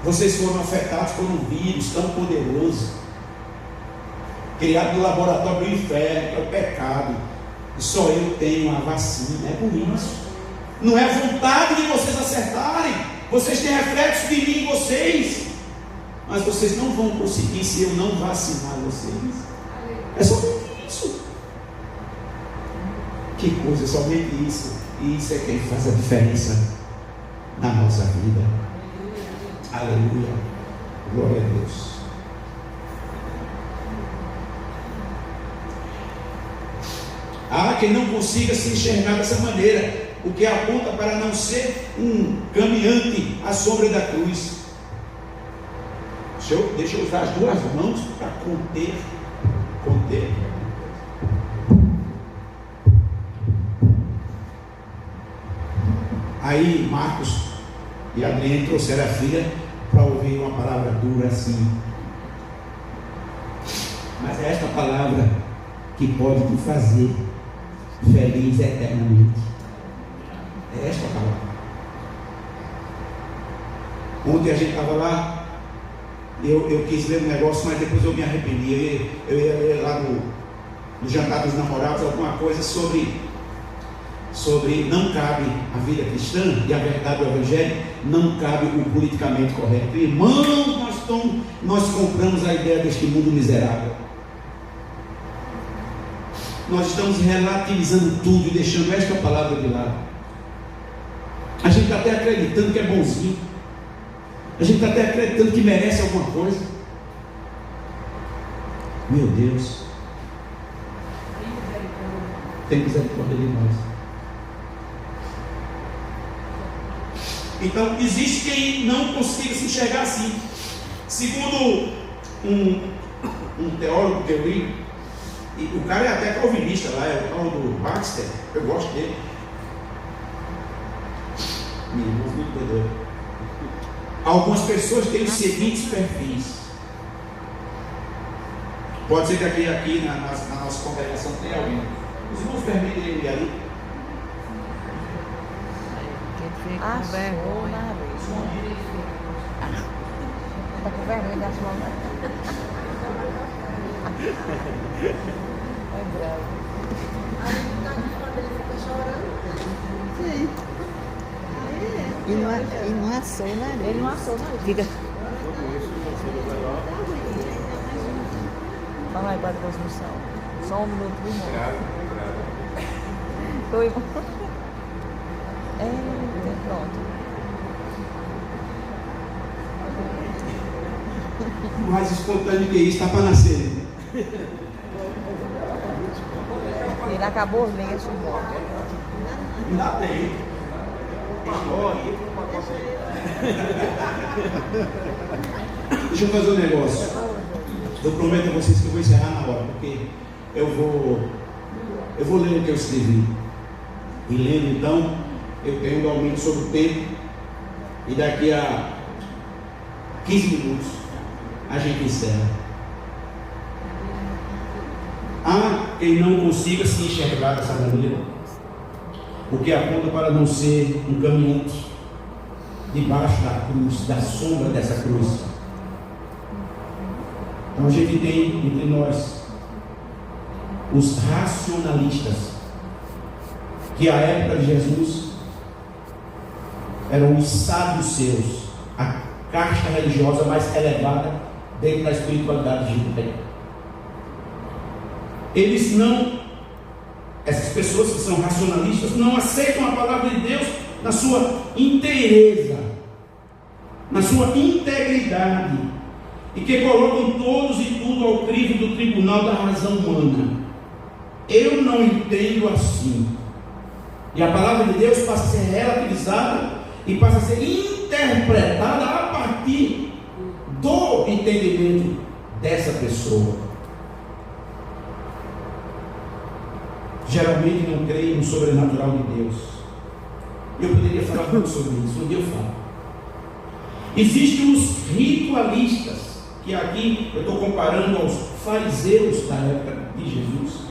vocês foram afetados por um vírus tão poderoso, criado no laboratório do inferno, que é o pecado, e só eu tenho a vacina. É por isso. Não é vontade de vocês acertarem. Vocês têm reflexo de mim em vocês, mas vocês não vão conseguir se eu não vacinar vocês. É somente isso. Que coisa, somente isso. E isso é quem faz a diferença na nossa vida. Aleluia, glória a Deus. Há quem não consiga se enxergar dessa maneira, o que aponta para não ser um caminhante à sombra da cruz. Deixa eu usar as duas mãos para conter. Aí Marcos e Adriane trouxeram a filha para ouvir uma palavra dura assim. Mas é esta palavra que pode te fazer feliz eternamente. É esta palavra. Ontem a gente estava lá, eu quis ler um negócio, mas depois eu me arrependi. Eu ia ler lá no jantar dos namorados alguma coisa sobre não cabe a vida cristã e a verdade do evangelho, não cabe o politicamente correto. Irmãos, nós compramos a ideia deste mundo miserável. Nós estamos relativizando tudo e deixando esta palavra de lado. A gente está até acreditando que é bonzinho. A gente está até acreditando que merece alguma coisa. Meu Deus, tem misericórdia de nós. Então, existe quem não consiga se enxergar assim. Segundo um teólogo que eu li, e o cara é até calvinista lá, é o tal do Baxter, eu gosto dele. Muito doido. Algumas pessoas têm os seguintes perfis. Pode ser que aqui na nossa congregação tenha alguém. Os irmãos permitem ele ali. Ah, vergonha. Está com vergonha da sua mãe. É bravo. Quando ele fica chorando. Sim. E não assou, né? Ele não assou, não. Fica. Fala aí para a transmissão. Só um minuto, irmão. Oi, irmão. Pronto. Mais espontâneo que isso, está para nascer. Ele acabou os lenços, irmão. Ainda tem. Deixa eu fazer um negócio. Eu prometo a vocês que eu vou encerrar na hora, porque eu vou ler o que eu escrevi. E lendo então, eu tenho um domínio sobre o tempo, e daqui a 15 minutos a gente encerra. Há quem não consiga se enxergar dessa maneira, o que aponta para não ser um caminhante debaixo da cruz, da sombra dessa cruz. Então a gente tem entre nós os racionalistas, que à época de Jesus eram os saduceus, a casta religiosa mais elevada dentro da espiritualidade judaica. Eles não, essas pessoas que são racionalistas, não aceitam a palavra de Deus na sua inteireza, na sua integridade, e que colocam todos e tudo ao crivo do tribunal da razão humana. Eu não entendo assim. E a palavra de Deus passa a ser relativizada e passa a ser interpretada a partir do entendimento dessa pessoa. Geralmente não creio no sobrenatural de Deus. Eu poderia falar muito sobre isso, um dia eu falo. Existem os ritualistas, que aqui eu estou comparando aos fariseus da época de Jesus,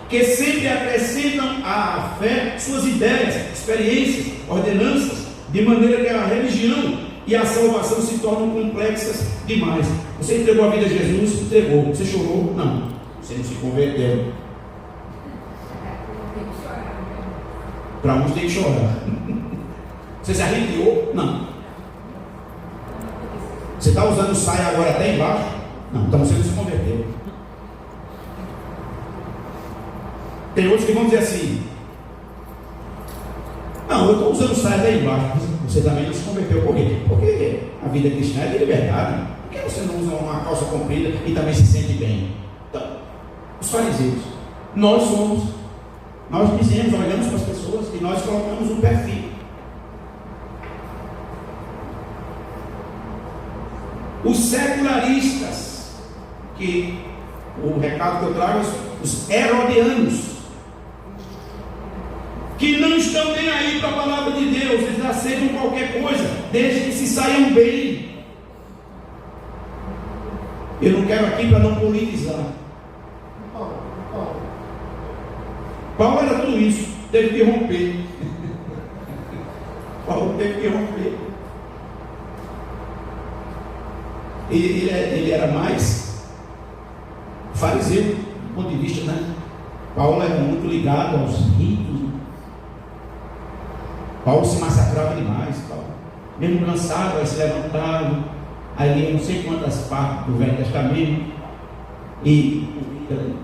que sempre acrescentam à fé suas ideias, experiências, ordenanças, de maneira que a religião e a salvação se tornam complexas demais. Você entregou a vida a Jesus? Entregou. Você chorou? Não. Você não se converteu. Para uns tem que chorar. Você se arrepiou? Não. Você está usando saia agora até embaixo? Não. Então você não se converteu. Tem outros que vão dizer assim: não, eu estou usando saia até embaixo. Você também não se converteu. Por quê? Porque a vida cristã é de liberdade. Por que você não usa uma calça comprida e também se sente bem? Então, os fariseus, nós dizemos, olhamos para as pessoas e nós colocamos um perfil. Os secularistas, que o recado que eu trago é os herodianos, que não estão nem aí para a palavra de Deus, eles aceitam qualquer coisa, desde que se saiam bem. Eu não quero aqui para não politizar. Paulo era tudo isso, teve que romper. Paulo teve que romper. Ele era mais fariseu, do ponto de vista, né? Paulo era muito ligado aos ritos. Paulo se massacrava demais. Paulo, mesmo cansado, aí se levantava, aí lia não sei quantas partes do Velho Testamento e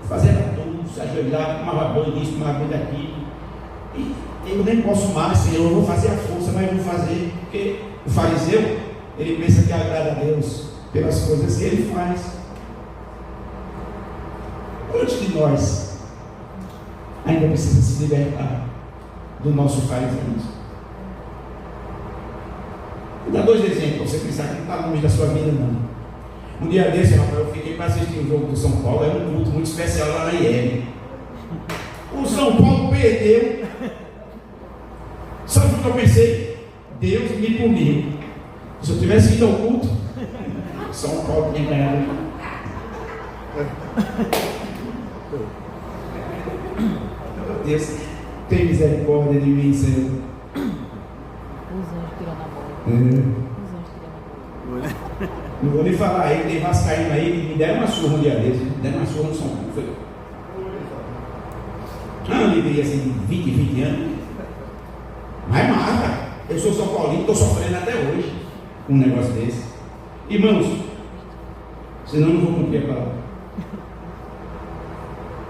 fazia tudo, se ajoelhava, tomava banho disso, tomava banho daquilo. E eu nem posso mais, Senhor, eu vou fazer a força, mas eu vou fazer, porque o fariseu, ele pensa que agrada a Deus pelas coisas que ele faz. Quantos de nós ainda precisa se libertar do nosso fariseísmo? Vou dar 2 exemplos para você pensar que não está longe da sua vida, não. Um dia desse, Rafael, eu fiquei para assistir um jogo do São Paulo, era um culto muito especial lá na IEM. O São Paulo perdeu. Sabe o que eu pensei? Deus me puniu. Se eu tivesse ido ao culto, São Paulo tinha ganhado. Deus, tem misericórdia de mim, Senhor. Os anjos tirando a bola. Não vou nem falar aí, tem vascaíno aí, me deram uma surra um dia desse, me deram uma surra no São Paulo. Foi uma alegria assim de 20 anos. Mas marca, eu sou São Paulino, estou sofrendo até hoje com um negócio desse. Irmãos, senão eu não vou cumprir a palavra.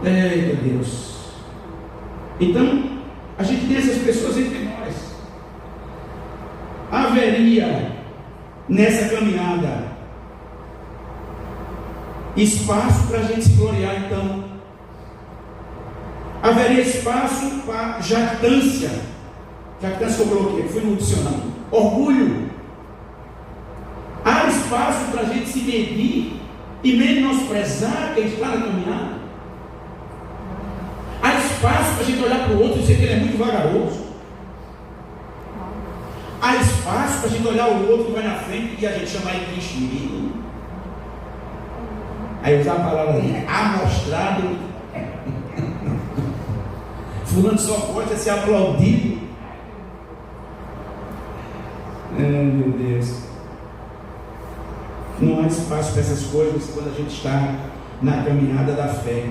Eita Deus. Então, a gente tem essas pessoas entre nós. Haveria nessa caminhada espaço para a gente se gloriar, então. Haveria espaço para jactância. Jactância que eu coloquei, foi no dicionário. Orgulho. Há espaço para a gente se medir e menosprezar quem está na caminhada. Há espaço para a gente olhar para o outro e dizer que ele é muito vagaroso. Há espaço para a gente olhar o outro que vai na frente e a gente chamar ele de enxerido. Aí usar a palavra amostrado. Fulano só pode ser aplaudido. Meu Deus. Não há espaço para essas coisas quando a gente está na caminhada da fé.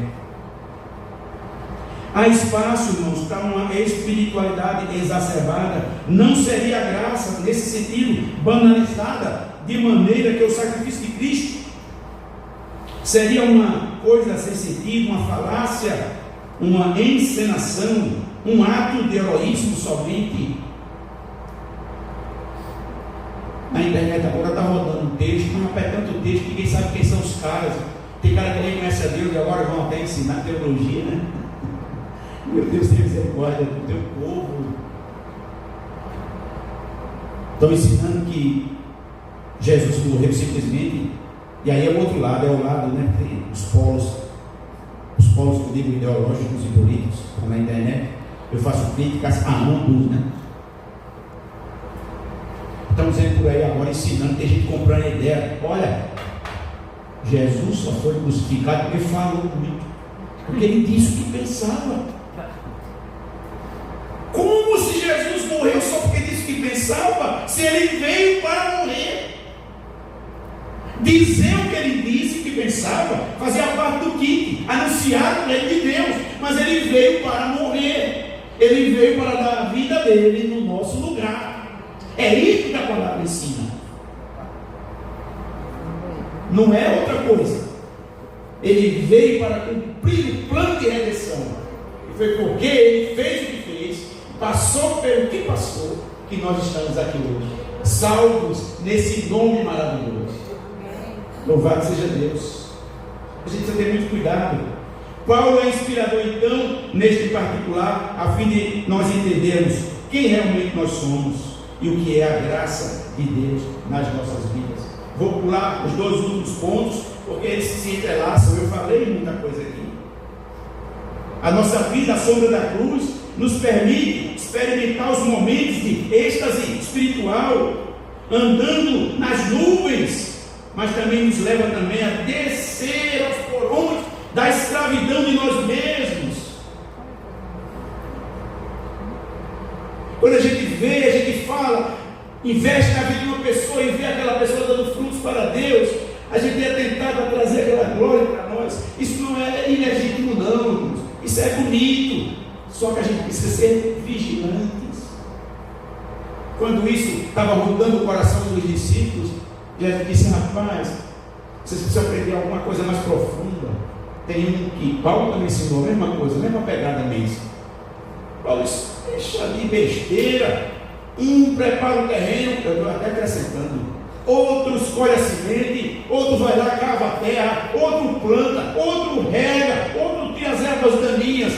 Há espaço, irmãos, para uma espiritualidade exacerbada. Não seria a graça, nesse sentido, banalizada, de maneira que o sacrifício de Cristo seria uma coisa sem sentido, uma falácia, uma encenação, um ato de heroísmo somente. Na internet agora está rodando um texto, mas é tanto texto que ninguém sabe quem são os caras. Tem cara que nem conhece a Deus e agora vão até ensinar teologia, né? Meu Deus, tem misericórdia do teu povo. Estão ensinando que Jesus morreu simplesmente. E aí é o outro lado, é o lado, né? Tem os polos que eu digo ideológicos e políticos, na internet. Eu faço críticas a ambos, né? Estão dizendo por aí agora, ensinando, tem gente comprando a ideia. Olha, Jesus só foi crucificado porque falou muito, porque ele disse o que pensava. Como se Jesus morreu só porque disse o que pensava, se ele veio para morrer? Dizer o que ele disse, o que pensava, fazia parte do kit, anunciar o reino de Deus, mas ele veio para morrer, ele veio para dar a vida dele no nosso lugar. É isso que a palavra ensina, não é outra coisa. Ele veio para cumprir o plano de redenção, e foi porque ele fez o que fez, passou pelo que passou, que nós estamos aqui hoje, salvos nesse nome maravilhoso. Louvado seja Deus. A gente precisa ter muito cuidado. Paulo é inspirador então, neste particular, a fim de nós entendermos quem realmente nós somos e o que é a graça de Deus nas nossas vidas. Vou pular os dois últimos pontos, porque eles se entrelaçam. Eu falei muita coisa aqui. A nossa vida à sombra da cruz nos permite experimentar os momentos de êxtase espiritual, andando nas nuvens, mas também nos leva também a descer aos porões da escravidão de nós mesmos. Quando a gente vê, a gente fala, investe na vida de uma pessoa e vê aquela pessoa dando frutos para Deus, a gente é tentado a trazer aquela glória para nós. Isso não é ilegítimo não, irmãos. Isso é bonito, só que a gente precisa ser vigilantes. Quando isso estava mudando o coração dos discípulos, Jesus disse: rapaz, vocês precisam aprender alguma coisa mais profunda. Tem um que Paulo também ensinou a mesma coisa, a mesma pegada mesmo. Paulo disse: deixa ali besteira. Um prepara o terreno, eu estou até acrescentando, outro escolhe a semente, outro vai lá, cava a terra, outro planta, outro rega, outro tira as ervas daninhas.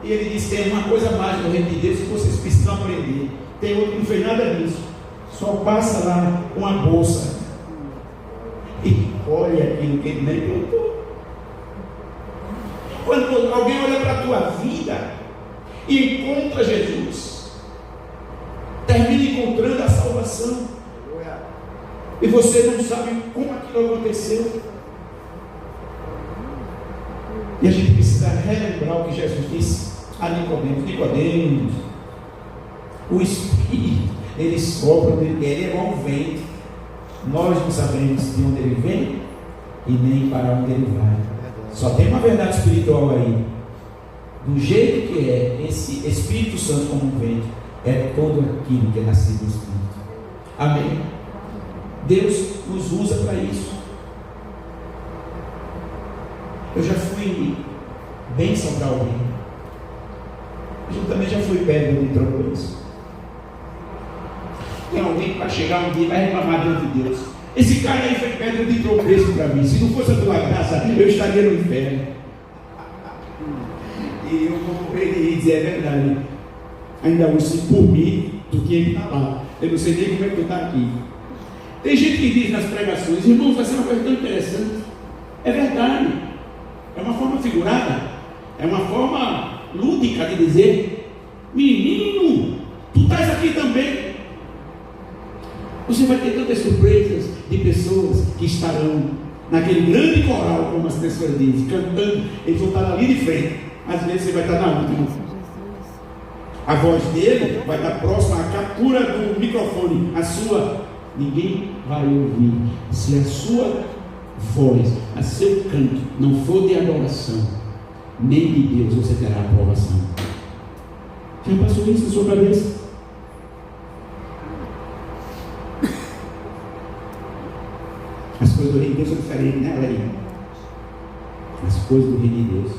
E ele disse: tem uma coisa mais no reino de Deus que vocês precisam aprender. Tem outro que não fez nada disso, só passa lá uma bolsa e olha aquilo que ele nem plantou. Quando alguém olha para a tua vida e encontra Jesus, termina encontrando a salvação, e você não sabe como aquilo aconteceu. E a gente precisa relembrar o que Jesus disse a Nicodemos: Nicodemos, o Espírito, ele sopra, ele é igual ao vento. Nós não sabemos de onde ele vem e nem para onde ele vai. Só tem uma verdade espiritual aí. Do jeito que é esse Espírito Santo como um vento, é todo aquilo que é nascido do Espírito. Amém? Deus nos usa para isso. Eu já fui bênção para alguém. Eu também já fui pedra de tropeço. Tem alguém que vai chegar um dia e vai reclamar diante de Deus: esse cara aí foi pedra de tropeço para mim. Se não fosse a tua graça, eu estaria no inferno. E eu vou ele dizer: é verdade. Ainda hoje, por mim, do que ele está lá. Eu não sei nem como é que está aqui. Tem gente que diz nas pregações: irmãos, vai ser uma coisa tão interessante. É verdade. É uma forma figurada, é uma forma lúdica de dizer: menino, tu estás aqui também. Você vai ter tantas surpresas de pessoas que estarão naquele grande coral, como as pessoas dizem, cantando. Eles vão estar ali de frente. Às vezes você vai estar na última. A voz dele vai estar próxima à captura do microfone. A sua, ninguém vai ouvir. Se a sua voz, a seu canto, não for de adoração, nem de Deus, você terá aprovação. Já passou isso na sua cabeça? As coisas do reino de Deus são diferentes, né, Leinha? As coisas do reino de Deus.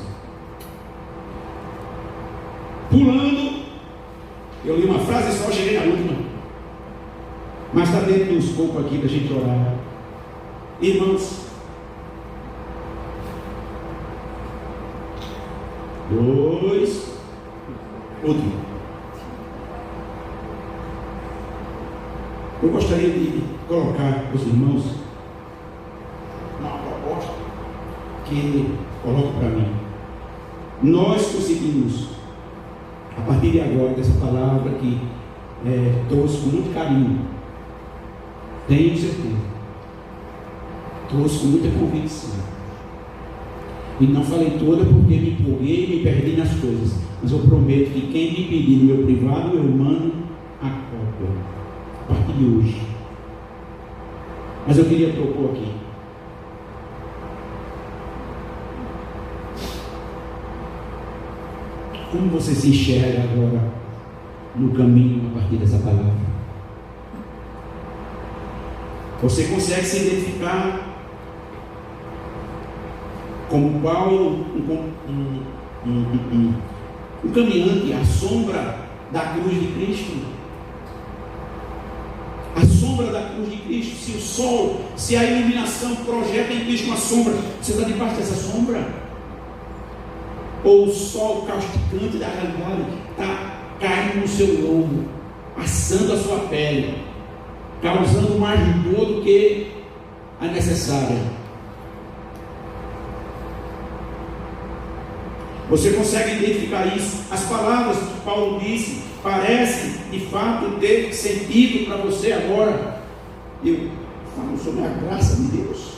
Pulando, eu li uma frase e só cheguei na última. Mas está dentro do escopo aqui da gente orar. Irmãos, 2, último. Eu gostaria de colocar os irmãos uma proposta que coloco para mim. Nós conseguimos, a partir de agora, dessa palavra que trouxe com muito carinho, tenho certeza, trouxe com muita convicção. E não falei toda porque me empolguei e me perdi nas coisas. Mas eu prometo que quem me pedir no meu privado, eu mando a cópia a partir de hoje. Mas eu queria propor aqui. Como você se enxerga agora no caminho a partir dessa palavra? Você consegue se identificar como Paulo, um caminhante à sombra da cruz de Cristo? A sombra da cruz de Cristo. Se o sol, se a iluminação projeta em Cristo uma sombra, você está debaixo dessa sombra? Ou o sol causticante da realidade está caindo no seu lombo, assando a sua pele, causando mais dor do que a necessária? Você consegue identificar isso? As palavras que Paulo disse parecem de fato ter sentido para você agora. Eu falo sobre a graça de Deus.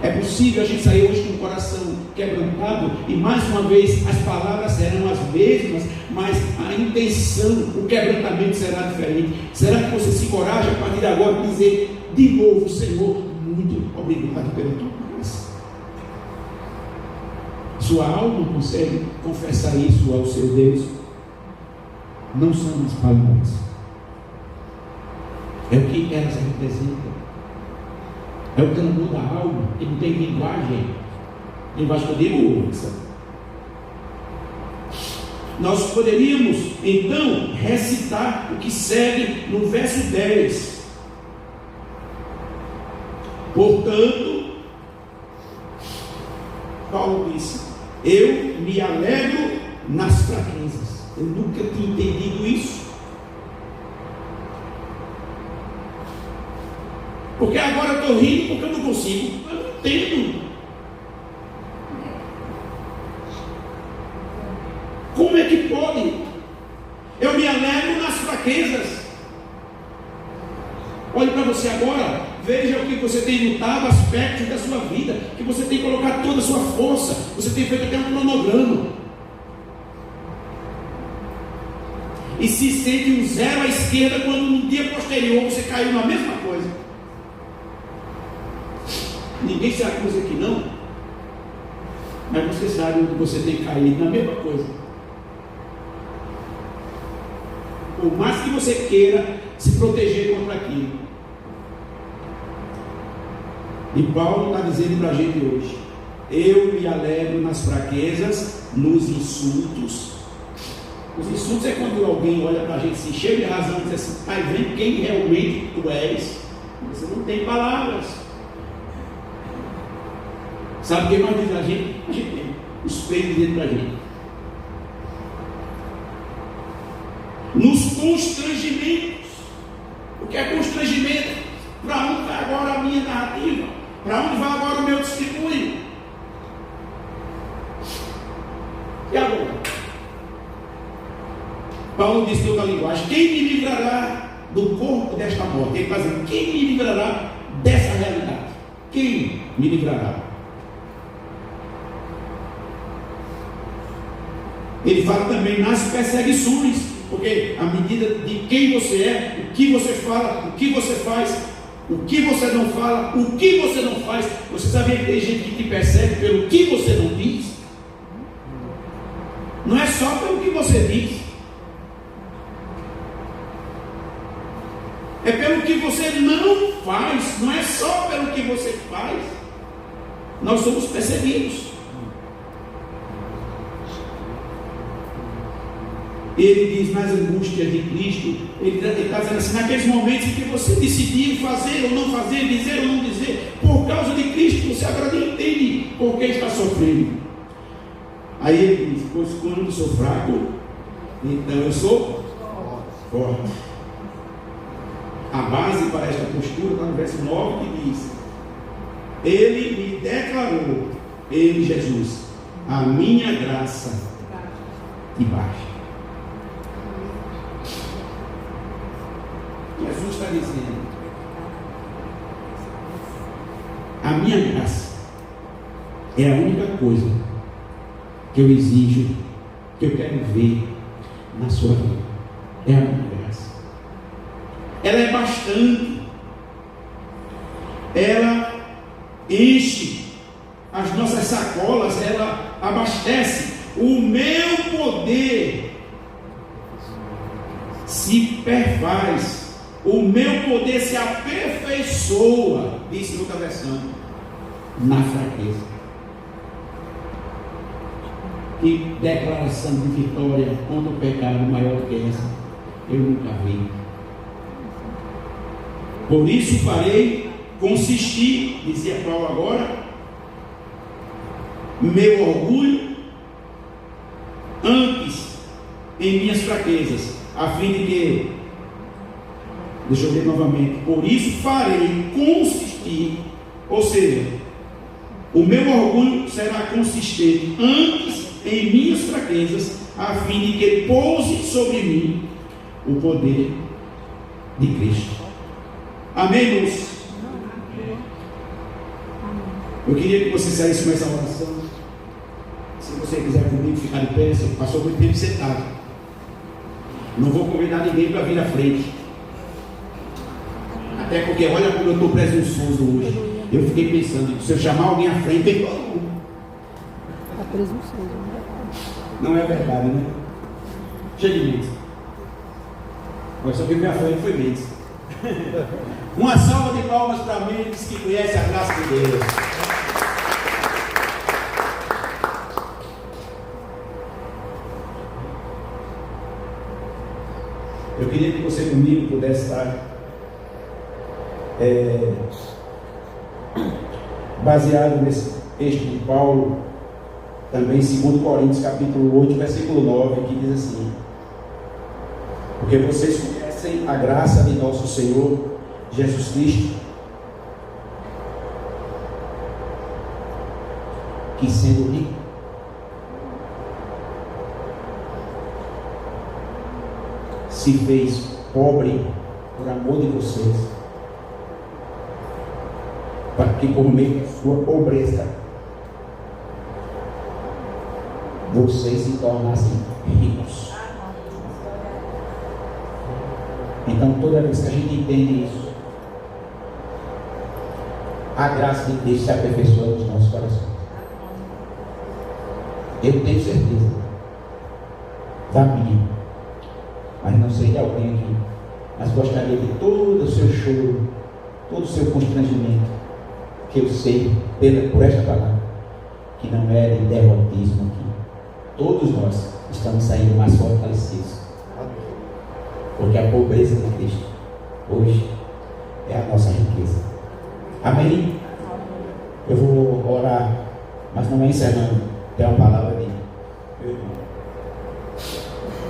É possível a gente sair hoje com o coração quebrantado e mais uma vez as palavras serão as mesmas, mas a intenção, o quebrantamento será diferente. Será que você se encoraja a partir de agora dizer de novo: Senhor, muito obrigado pela tua graça? Sua alma consegue confessar isso ao seu Deus? Não são as palavras, é o que elas representam. É o clamor da alma, que não tem linguagem que eu digo. Nós poderíamos então recitar o que segue no verso 10. Portanto, Paulo disse: eu me alegro nas fraquezas. Eu nunca tinha entendido isso. Porque agora eu estou rindo porque eu não consigo. Eu não entendo. Como é que pode? Eu me alegro nas fraquezas. Olhe para você agora. Veja o que você tem lutado, aspectos da sua vida, que você tem colocado toda a sua força. Você tem feito até um cronograma. E se sente um zero à esquerda quando no dia posterior você caiu na mesma coisa. Ninguém se acusa que não, mas você sabe onde você tem caído na mesma coisa. Por mais que você queira se proteger contra aquilo. E Paulo está dizendo para a gente hoje: eu me alegro nas fraquezas, nos insultos. Os insultos é quando alguém olha para a gente assim, cheio de razão, e diz assim: está vendo quem realmente tu és? Você não tem palavras. Sabe o que mais diz a gente? A gente tem os espelho dentro da gente. Nos constrangimentos. O que é constrangimento? Para onde vai agora a minha narrativa? Para onde vai agora o meu testemunho? E agora? Paulo diz em outra linguagem: quem me livrará do corpo desta morte. Ele está dizendo: quem me livrará dessa realidade? Quem me livrará? Ele fala também nas perseguições, porque à medida de quem você é, o que você fala, o que você faz, o que você não fala, o que você não faz. Você sabia que tem gente que te persegue pelo que você não diz? Não é só pelo que você diz, é pelo que você não faz. Não é só pelo que você faz. Nós somos perseguidos. Ele diz nas angústias de Cristo, ele está dizendo assim: naqueles momentos em que você decidiu fazer ou não fazer, dizer ou não dizer, por causa de Cristo, você agora não entende por que está sofrendo. Aí ele diz: pois quando sou fraco, então eu sou forte. A base para esta postura está no verso 9, que diz: ele me declarou, ele, Jesus, a minha graça te basta. Jesus está dizendo: a minha graça é a única coisa que eu exijo, que eu quero ver na sua vida. É a minha graça. Ela é bastante. Ela enche as nossas sacolas, ela abastece. O meu poder se perfaz. O meu poder se aperfeiçoa, disse em outra versão, na fraqueza. Que declaração de vitória contra o pecado maior do que essa eu nunca vi. Por isso farei consistir, dizia Paulo agora, meu orgulho antes em minhas fraquezas, a fim de que, deixa eu ler novamente, por isso farei consistir, ou seja, o meu orgulho será consistente antes em minhas fraquezas, a fim de que pouse sobre mim o poder de Cristo. Amém, irmãos? Eu queria que você saísse com essa oração. Se você quiser comigo ficar de pé, você passou muito tempo sentado. Não vou convidar ninguém para vir à frente. Até porque olha como eu estou presunçoso hoje. Eu fiquei pensando, se eu chamar alguém à frente, vem todo mundo. Está presunçoso, né? Não é verdade, né? Cheio de Mendes. Mas só que minha frente foi Mendes. Uma salva de palmas para Mendes, que conhece a graça de Deus. Eu queria que você comigo pudesse estar baseado nesse texto de Paulo, também em 2 Coríntios capítulo 8, versículo 9, que diz assim: porque vocês conhecem a graça de nosso Senhor Jesus Cristo, que sendo rico, se fez pobre por amor de vocês, para que por meio da sua pobreza vocês se tornassem ricos. Então, toda vez que a gente entende isso, a graça de Deus se aperfeiçoa nos nossos corações. Eu tenho certeza da minha, mas não sei de alguém aqui, mas gostaria de todo o seu choro, todo o seu constrangimento, que eu sei por esta palavra, que não é de derrotismo aqui. Todos nós estamos saindo mais fortalecidos, porque a pobreza de Cristo hoje é a nossa riqueza. Amém? Eu vou orar, mas não é encerrando. Tem uma palavra de meu irmão.